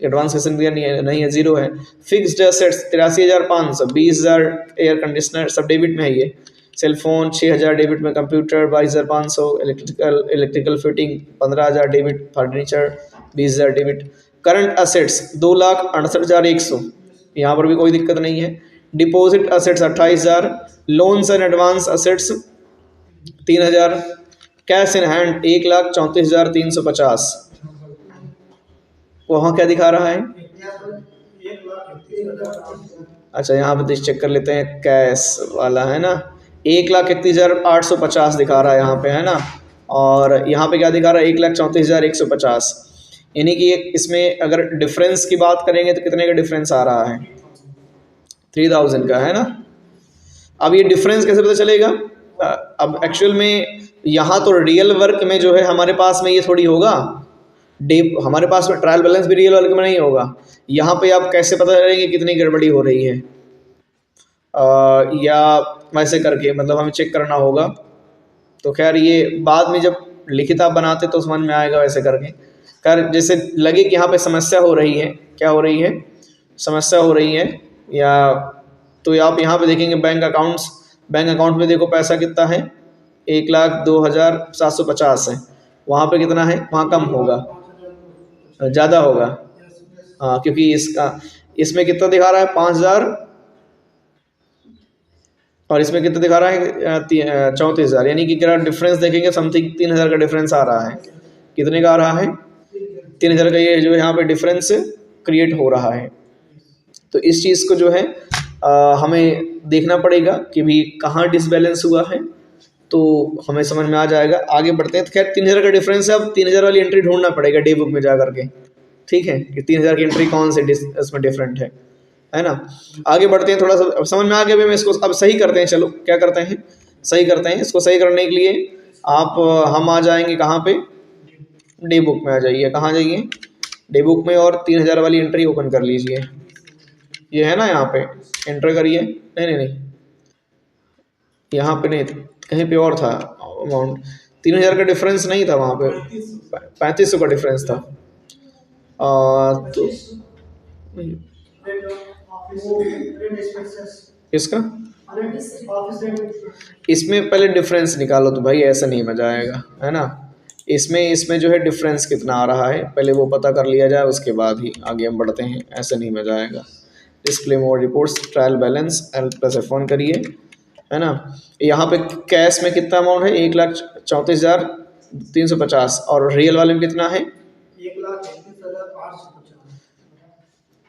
एडवांस किसी ने लिया नहीं है, जीरो है। फिक्स्ड एसेट्स 83,500, 20,000 एयर कंडीशनर सब डेबिट में है ये। सेलफोन 6,000 डेबिट में, computer 22,500, electrical fitting 15,000 debit, furniture 20,000 debit. Current assets 2,68,100, यहाँ पर भी कोई दिक्कत नहीं है। Deposit assets 28,000, loans and advance assets 3,000, cash in hand 1,34,350। वहाँ क्या दिखा रहा है, अच्छा यहाँ पे चेक कर लेते हैं, कैश वाला है ना, 1,31,850 दिखा रहा है यहाँ पे, है ना, और यहाँ पे क्या दिखा रहा है 1,34,150, यानी कि इसमें अगर डिफरेंस की बात करेंगे तो कितने का डिफरेंस आ रहा है, 3,000 का, है ना। अब ये डिफरेंस कैसे पता चलेगा, अब एक्चुअल में यहाँ तो रियल वर्क में जो है हमारे पास में ये थोड़ी होगा, हमारे पास में ट्रायल बैलेंस भी रियल वर्क में नहीं होगा। यहाँ पे आप कैसे पता करेंगे कितनी गड़बड़ी हो रही है, या वैसे करके मतलब हमें चेक करना होगा। तो खैर ये बाद में जब लिखित आप बनाते तो समझ में आएगा वैसे करके। कर जैसे लगे कि यहाँ पे समस्या हो रही है, क्या हो रही है, समस्या हो रही है, या तो आप यहाँ पे देखेंगे बैंक अकाउंट्स, बैंक अकाउंट में देखो पैसा कितना है, 1,02,750 है। वहाँ पे कितना है, वहाँ कम होगा, ज़्यादा होगा। हाँ, क्योंकि इसमें कितना दिखा रहा है 5,000 और इसमें कितना दिखा रहा है 34,000, यानी कि क्या डिफरेंस देखेंगे समथिंग 3,000 का डिफरेंस आ रहा है। कितने का आ रहा है, 3,000 का ये जो यहाँ पे डिफरेंस क्रिएट हो रहा है। तो इस चीज़ को जो है हमें देखना पड़ेगा कि भी कहाँ डिसबैलेंस हुआ है, तो हमें समझ में आ जाएगा। आगे बढ़ते हैं। तो खैर 3,000 का डिफरेंस है, अब 3,000 वाली एंट्री ढूंढना पड़ेगा डे बुक में जा करके, ठीक है, कि 3,000 की एंट्री कौन से इसमें डिफरेंट है ना। आगे बढ़ते हैं, थोड़ा सा अब समझ में आ गया भाई। मैं इसको अब सही करते हैं, चलो क्या करते हैं, सही करते हैं। इसको सही करने के लिए हम आ जाएंगे कहाँ पे, डे बुक में आ जाइए। कहाँ जाइए, डे बुक में, और 3,000 वाली एंट्री ओपन कर लीजिए। ये है ना, यहाँ पे एंटर करिए। नहीं, यहाँ पे नहीं, कहीं पे और था अमाउंट। 3,000 का डिफरेंस नहीं था वहाँ पे, 3,500 का डिफरेंस था। तो इसका इसमें पहले डिफरेंस निकालो तो भाई ऐसा नहीं मजा आएगा, है ना। इसमें जो है डिफरेंस कितना आ रहा है पहले वो पता कर लिया जाए, उसके बाद ही आगे हम बढ़ते हैं, ऐसा नहीं मजा आएगा। डिस्प्ले मोर रिपोर्ट्स, ट्रायल बैलेंस, L+F1 करिए, है ना। यहाँ पे कैश में कितना अमाउंट है, 1,34,350, और रियल वाले में कितना है,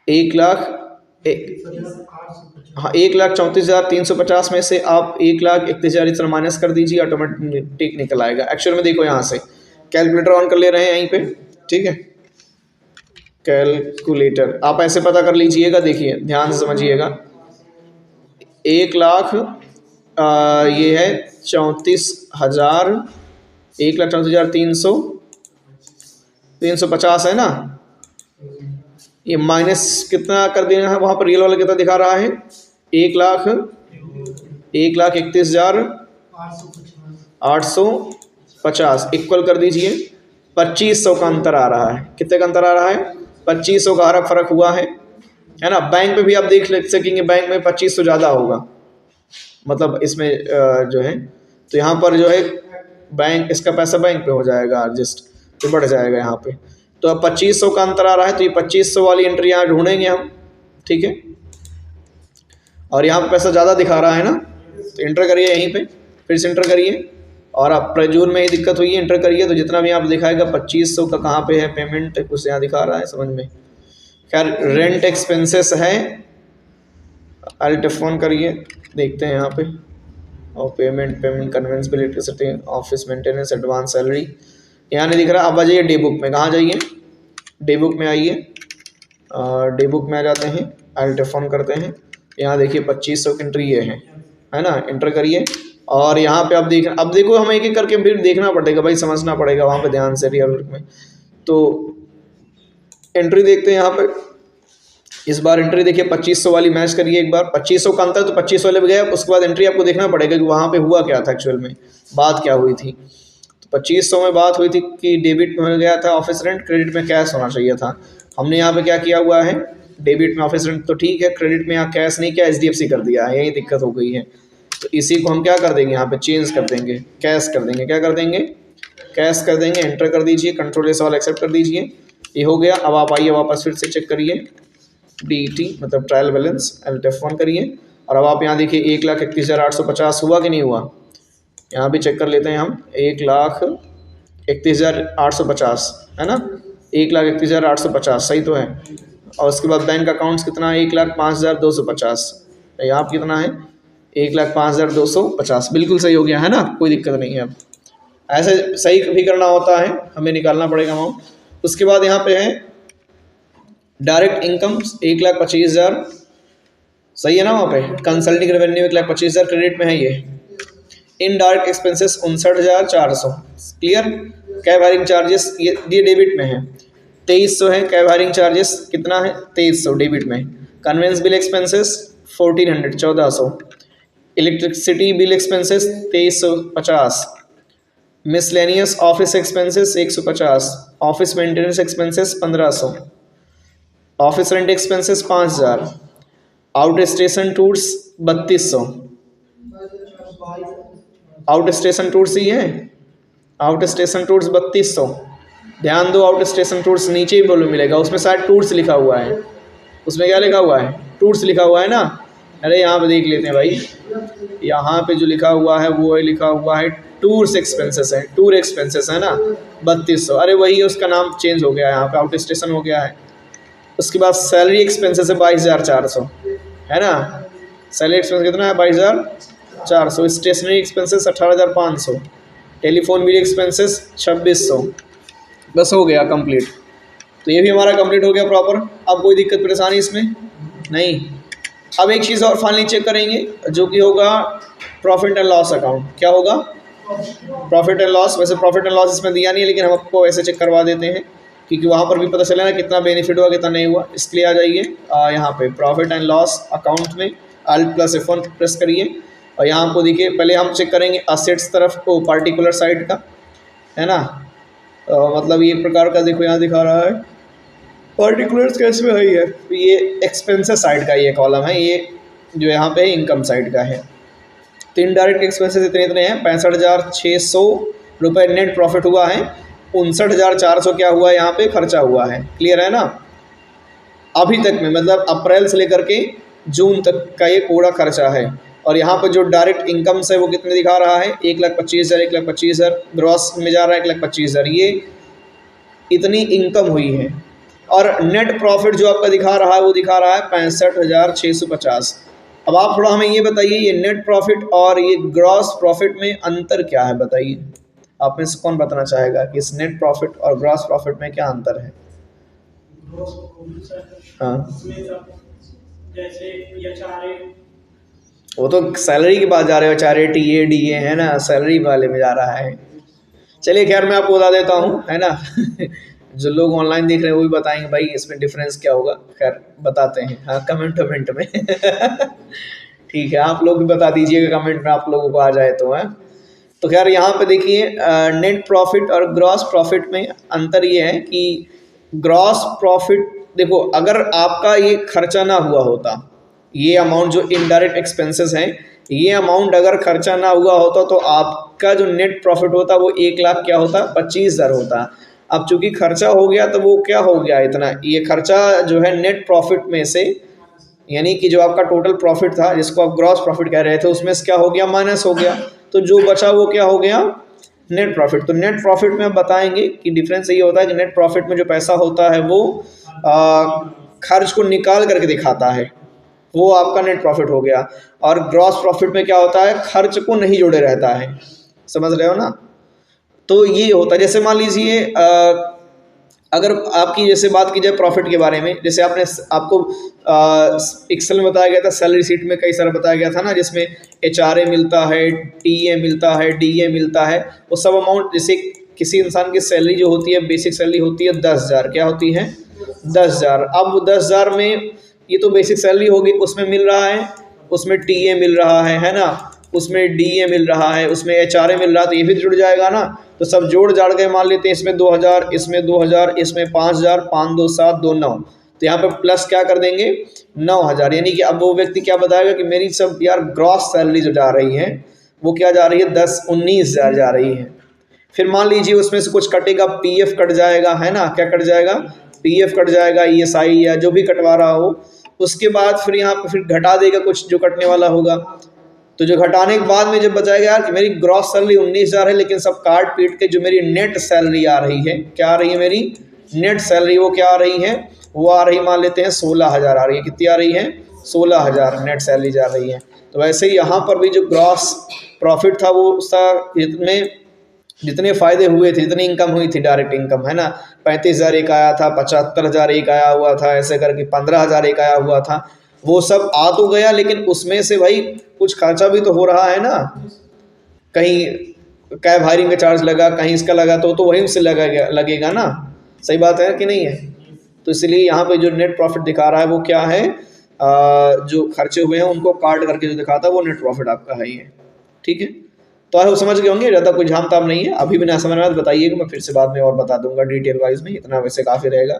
1,34,350 में से आप 1,31,000 इतना माइनस कर दीजिए, ऑटोमेटिक निकल आएगा। एक्चुअल में देखो यहाँ से कैलकुलेटर ऑन कर ले रहे हैं यहीं पे, ठीक है। कैलकुलेटर आप ऐसे पता कर लीजिएगा, देखिए ध्यान से समझिएगा। 1,00,000 ये है 34,000, 1,34,350 है ना। ये माइनस कितना कर देना है, वहाँ पर रियल वाला कितना दिखा रहा है, 1,31,850 इक्वल कर दीजिए 2,500 का अंतर आ रहा है। कितने का अंतर आ रहा है, 2,500 का फर्क हुआ है ना। बैंक में भी आप देख सकेंगे, बैंक में 2,500 ज़्यादा होगा, मतलब इसमें जो है, तो यहाँ पर जो है बैंक, इसका पैसा बैंक पे हो जाएगा एडजस्ट, तो बढ़ जाएगा यहाँ पे। तो अब 2,500 का अंतर आ रहा है, तो ये 2,500 वाली एंट्री यहाँ ढूंढेंगे हम, ठीक है। और यहाँ पे पैसा ज़्यादा दिखा रहा है ना, तो इंटर करिए यहीं पे, फिर से इंटर करिए, और आप प्रेजूर में ही दिक्कत हुई है, इंटर करिए। तो जितना भी आप दिखाएगा 2,500 का कहाँ पे है पेमेंट, कुछ यहाँ दिखा रहा है, समझ में। खैर रेंट एक्सपेंसेस है, L+F1 करिए, देखते हैं यहाँ पे, और payment conveyance bill, electricity, office maintenance, advance salary, यहाँ नहीं दिख रहा। अब आ जाइए डे बुक में, कहाँ जाइए, डे बुक में आइए, डे बुक में आ जाते हैं, L+F1 करते हैं। यहाँ देखिए 2,500 की एंट्री ये है ना, इंटर करिए। और यहाँ पे आप अब देखो हमें एक एक करके फिर देखना पड़ेगा भाई, समझना पड़ेगा वहाँ पे ध्यान से रियल में। तो एंट्री देखते हैं यहाँ पे, इस बार एंट्री देखिए 2,500 वाली मैच करिए एक बार। 2,500 का अंतर, तो 25 वाले पे गए, उसके बाद एंट्री आपको देखना पड़ेगा कि वहाँ पे हुआ क्या था, एक्चुअल में बात क्या हुई थी। तो 2,500 में बात हुई थी कि डेबिट में हो गया था ऑफिस रेंट, क्रेडिट में कैश होना चाहिए था। हमने यहाँ पे क्या किया हुआ है, डेबिट में ऑफिस रेंट तो ठीक है, क्रेडिट में यहाँ कैश नहीं किया, HDFC कर दिया है, यही दिक्कत हो गई है। तो इसी को हम क्या कर देंगे, यहाँ पे चेंज कर देंगे, कैश कर देंगे। क्या कर देंगे, कैश कर देंगे। एंटर कर दीजिए, कंट्रोल सवाल एक्सेप्ट कर दीजिए, ये हो गया। अब आप आइए वापस फिर से चेक करिए, DET मतलब ट्रायल बैलेंस, L+F1 करिए। और अब आप यहाँ देखिए 1,31,850 हुआ कि नहीं हुआ, यहाँ भी चेक कर लेते हैं हम। 1,31,850 है ना, 1,31,850 सही तो है। और उसके बाद बैंक अकाउंट्स कितना है, 1,05,250, यहाँ पर कितना है, 1,05,250, बिल्कुल सही हो गया है ना, कोई दिक्कत नहीं है। अब ऐसे सही भी करना होता है, हमें निकालना पड़ेगा अमाउंट। उसके बाद यहाँ पे है डायरेक्ट इनकम 1,25,000, सही है ना। वहाँ पे कंसल्टिंग रेवेन्यू 1,25,000 क्रेडिट में है ये। Indirect expenses 59,400, clear. Cab hiring charges ये डेबिट में है, 2,300 है। कैब हायरिंग चार्जेस कितना है, 2,300 डेबिट में। Conveyance bill expenses 1,400, 1,400। Electricity bill expenses 2,350, miscellaneous office expenses 150, office maintenance expenses 1500, office rent expenses 5000, out station tours 3200। Out station tours ही है, आउट स्टेशन टूर्स 3200। ध्यान दो, आउट स्टेशन टूर्स नीचे ही बोलो मिलेगा, उसमें शायद टूर्स लिखा हुआ है, उसमें क्या लिखा हुआ है, टूर्स लिखा हुआ है ना। अरे यहाँ पे देख लेते हैं भाई, यहाँ पे जो लिखा हुआ है वो लिखा हुआ है टूर्स एक्सपेंसेस है, टूर एक्सपेंसेस है ना 3200। अरे वही उसका नाम चेंज हो गया है, यहाँ पे आउट स्टेशन हो गया है। उसके बाद सैलरी एक्सपेंसेस है 22,400 है ना, सैलरी एक्सपेंस कितना है 22,400। Stationery expenses 18,500, telephone bill expenses 2600। बस हो गया कंप्लीट। तो ये भी हमारा कंप्लीट हो गया प्रॉपर। अब कोई दिक्कत परेशानी इसमें नहीं। अब एक चीज़ और फाइनली चेक करेंगे जो कि होगा प्रॉफिट एंड लॉस अकाउंट। क्या होगा, प्रॉफिट एंड लॉस। वैसे प्रॉफिट एंड लॉस इसमें दिया नहीं है, लेकिन हम आपको ऐसे चेक करवा देते हैं क्योंकि वहाँ पर भी पता चले ना कितना बेनिफिट हुआ कितना नहीं हुआ। इसलिए आ जाइए यहाँ पे प्रॉफिट एंड लॉस अकाउंट में Alt+F1 प्रेस करिए और यहाँ आपको देखिए, पहले हम चेक करेंगे असेट्स तरफ को, पार्टिकुलर साइड का है ना। मतलब ये एक प्रकार का देखो यहाँ दिखा रहा है, पर्टिकुलर्स कैसे में है ये एक्सपेंसेस साइड का ये कॉलम है, ये जो यहाँ पे इनकम साइड का है। तो इनडायरेक्ट एक्सपेंसेस इतने हैं, 65,600 रुपये नेट प्रॉफिट हुआ है, 59,400 क्या हुआ यहाँ पे खर्चा हुआ है। क्लियर है ना। अभी तक में मतलब अप्रैल से लेकर के जून तक का ये पूरा खर्चा है। और यहाँ पर जो डायरेक्ट इनकम्स है वो कितने दिखा रहा है, 1,25,000, 1,25,000 ग्रॉस में जा रहा है, 1,25,000 ये इतनी इनकम हुई है। और नेट प्रॉफिट जो आपका दिखा रहा है वो दिखा रहा है 65,650। अब आप थोड़ा हमें ये बताइए, ये नेट प्रॉफिट और ये ग्रॉस प्रॉफिट में अंतर क्या है, बताइए। आप में से कौन बताना चाहेगा कि इस नेट प्रॉफिट और ग्रॉस प्रॉफिट में क्या अंतर है। हाँ, वो तो सैलरी की बात जा रहे हो, HRA TA DA है ना, सैलरी वाले में जा रहा है। चलिए खैर मैं आपको बता देता हूँ है ना जो लोग ऑनलाइन देख रहे हैं वो भी बताएंगे भाई इसमें डिफरेंस क्या होगा। खैर बताते हैं हाँ कमेंट में ठीक है, आप लोग भी बता दीजिएगा कमेंट में, आप लोगों को आ जाए तो है। तो खैर यहाँ पे देखिए नेट प्रॉफिट और ग्रॉस प्रॉफिट में अंतर ये है कि ग्रॉस प्रॉफिट देखो, अगर आपका ये खर्चा ना हुआ होता, ये अमाउंट जो इनडायरेक्ट एक्सपेंसेस हैं, ये अमाउंट अगर खर्चा ना हुआ होता तो आपका जो नेट प्रॉफिट होता वो 1,00,000 क्या होता 25,000 होता। अब चूंकि खर्चा हो गया तो वो क्या हो गया इतना, ये खर्चा जो है नेट प्रॉफिट में से, यानी कि जो आपका टोटल प्रॉफिट था जिसको आप ग्रॉस प्रॉफिट कह रहे थे उसमें से क्या हो गया माइनस हो गया, तो जो बचा वो क्या हो गया नेट प्रॉफिट। तो नेट प्रॉफिट में आप बताएंगे कि डिफरेंस ये होता है कि नेट प्रॉफिट में जो पैसा होता है वो खर्च को निकाल करके दिखाता है, वो आपका नेट प्रॉफिट हो गया। और ग्रॉस प्रॉफिट में क्या होता है, खर्च को नहीं जोड़े रहता है, समझ रहे हो ना। तो ये होता है, जैसे मान लीजिए अगर आपकी जैसे बात की जाए प्रॉफिट के बारे में, जैसे आपको एक्सेल में बताया गया था, सैलरी शीट में कई सारा बताया गया था ना, जिसमें HRA मिलता है, TA मिलता है, DA मिलता है, वो सब अमाउंट। जैसे किसी इंसान की सैलरी जो होती है, बेसिक सैलरी होती है 10,000, क्या होती है 10,000। अब 10,000 में ये तो बेसिक सैलरी होगी, उसमें मिल रहा है, उसमें TA मिल रहा है ना, उसमें DA मिल रहा है, उसमें HRA मिल रहा है, तो ये भी जुड़ जाएगा ना। तो सब जोड़ जाड़ के मान लेते हैं, इसमें 2,000, इसमें 2,000, इसमें 5,000, 5 2 7 2 9, तो यहाँ पे प्लस क्या कर देंगे 9,000। यानी कि अब वो व्यक्ति क्या बताएगा कि मेरी सब यार ग्रॉस सैलरी जो जा रही है वो क्या जा रही है 19,000 जा रही है। फिर मान लीजिए उसमें से कुछ कटेगा, PF कट जाएगा है ना, क्या कट जाएगा PF कट जाएगा, ESI या जो भी कटवा रहा हो। उसके बाद फिर यहाँ पे फिर घटा देगा कुछ जो कटने वाला होगा। तो जो घटाने के बाद में जब बचाएगा यार कि मेरी ग्रॉस सैलरी 19,000 है, लेकिन सब काट पीट के जो मेरी नेट सैलरी आ रही है, क्या आ रही है मेरी नेट सैलरी, वो क्या आ रही है, वो आ रही मान लेते हैं 16,000 आ रही है। कितनी आ रही है 16,000 नेट सैलरी जा रही है। तो वैसे ही यहाँ पर भी जो ग्रॉस प्रॉफिट था वो उसका जितने फ़ायदे हुए थे, जितनी इनकम हुई थी डायरेक्ट इनकम है ना, 35,000 एक आया था, 75,000 एक आया हुआ था, ऐसे करके 15,000 एक आया हुआ था, वो सब आ तो गया, लेकिन उसमें से भाई कुछ खर्चा भी तो हो रहा है ना, कहीं कैब हायरिंग का चार्ज लगा, कहीं इसका लगा, तो वहीं से लगेगा ना, सही बात है कि नहीं है। तो इसलिए यहाँ पे जो नेट प्रॉफिट दिखा रहा है वो क्या है, जो खर्चे हुए हैं उनको काट करके जो दिखाता है वो नेट प्रॉफिट आपका है ये, ठीक है। तो आई होप समझ गए होंगे, ज़्यादा कोई झाम ताम नहीं है। अभी भी ना समझ में आए तो बताइएगा, मैं फिर से बाद में और बता दूंगा डिटेल वाइज में, इतना वैसे काफ़ी रहेगा।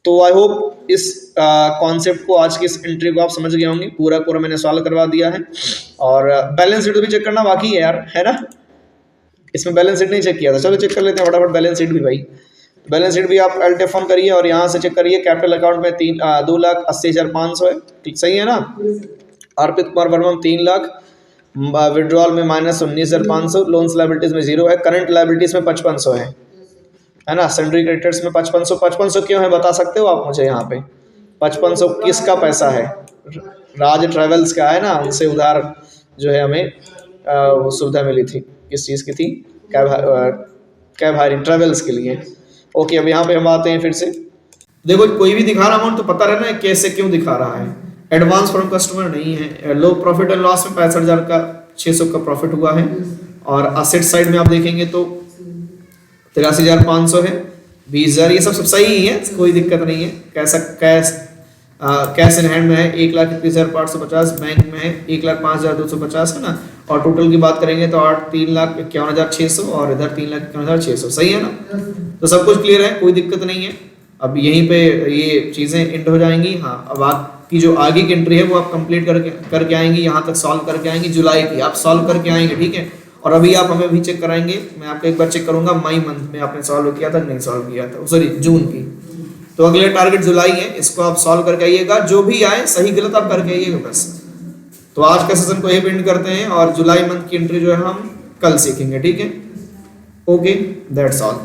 तो आई होप इस कॉन्सेप्ट को, आज की इस एंट्री को आप समझ गए होंगे। पूरा पूरा मैंने सॉल्व करवा दिया है। और बैलेंस शीट भी चेक करना बाकी है यार, है ना। इसमें बैलेंस शीट नहीं चेक किया था, चलो चेक कर लेते हैं फटाफट बैलेंस शीट भी भाई। बैलेंस शीट भी आप एल्ट F1 करिए और यहाँ से चेक करिए। कैपिटल अकाउंट में 2,80,500 है, ठीक सही है ना। अर्पित कुमार वर्मा 3 लाख, विड्रॉल में -19,500, लोन्स लाइबिलिटीज में 0 है, करंट लाइबिलिटीज में 5500 है ना। सैलरी क्रेडिटर्स में 5500 क्यों है बता सकते हो आप मुझे। यहाँ पे 5500 किसका पैसा है, राज ट्रेवल्स का है ना, उनसे उधार जो है हमें वो सुविधा मिली थी। किस चीज़ की थी, कैब हायरिंग ट्रेवल्स के लिए। ओके, अब यहाँ पे हम आते हैं फिर से। देखो कोई भी दिखा रहा अमाउंट तो पता रहना है कैसे क्यों दिखा रहा है। एडवांस फ्रॉम कस्टमर नहीं है। लो प्रॉफिट एंड लॉस में 65,000 का 600 का प्रॉफिट हुआ है। और असेट साइड में आप देखेंगे तो 83,500 है, 20,000, ये सब सही ही है, कोई दिक्कत नहीं है। कैश इन हैंड में है 1,21,550, बैंक में है 1,05,250 है ना। और टोटल की बात करेंगे तो 3,51,600 और इधर 3,51,600, सही है ना। तो सब कुछ क्लियर है, कोई दिक्कत नहीं है। अब यहीं पे ये चीज़ें एंड हो जाएंगी। हाँ, अब आपकी जो आगे की एंट्री है वो आप कंप्लीट करके आएंगी, यहाँ तक सॉल्व करके आएंगी। जुलाई की आप सॉल्व करके आएंगे, ठीक है। और अभी आप हमें भी चेक कराएंगे, मैं आपको एक बार चेक करूंगा मई मंथ में आपने सॉल्व किया था नहीं सॉल्व किया था, सॉरी जून की। तो अगले टारगेट जुलाई है, इसको आप सॉल्व करके आइएगा। जो भी आए सही गलत आप करके आइएगा बस। तो आज का सेशन को यही एंड करते हैं और जुलाई मंथ की एंट्री जो है हम कल सीखेंगे, ठीक है। Okay, that's all.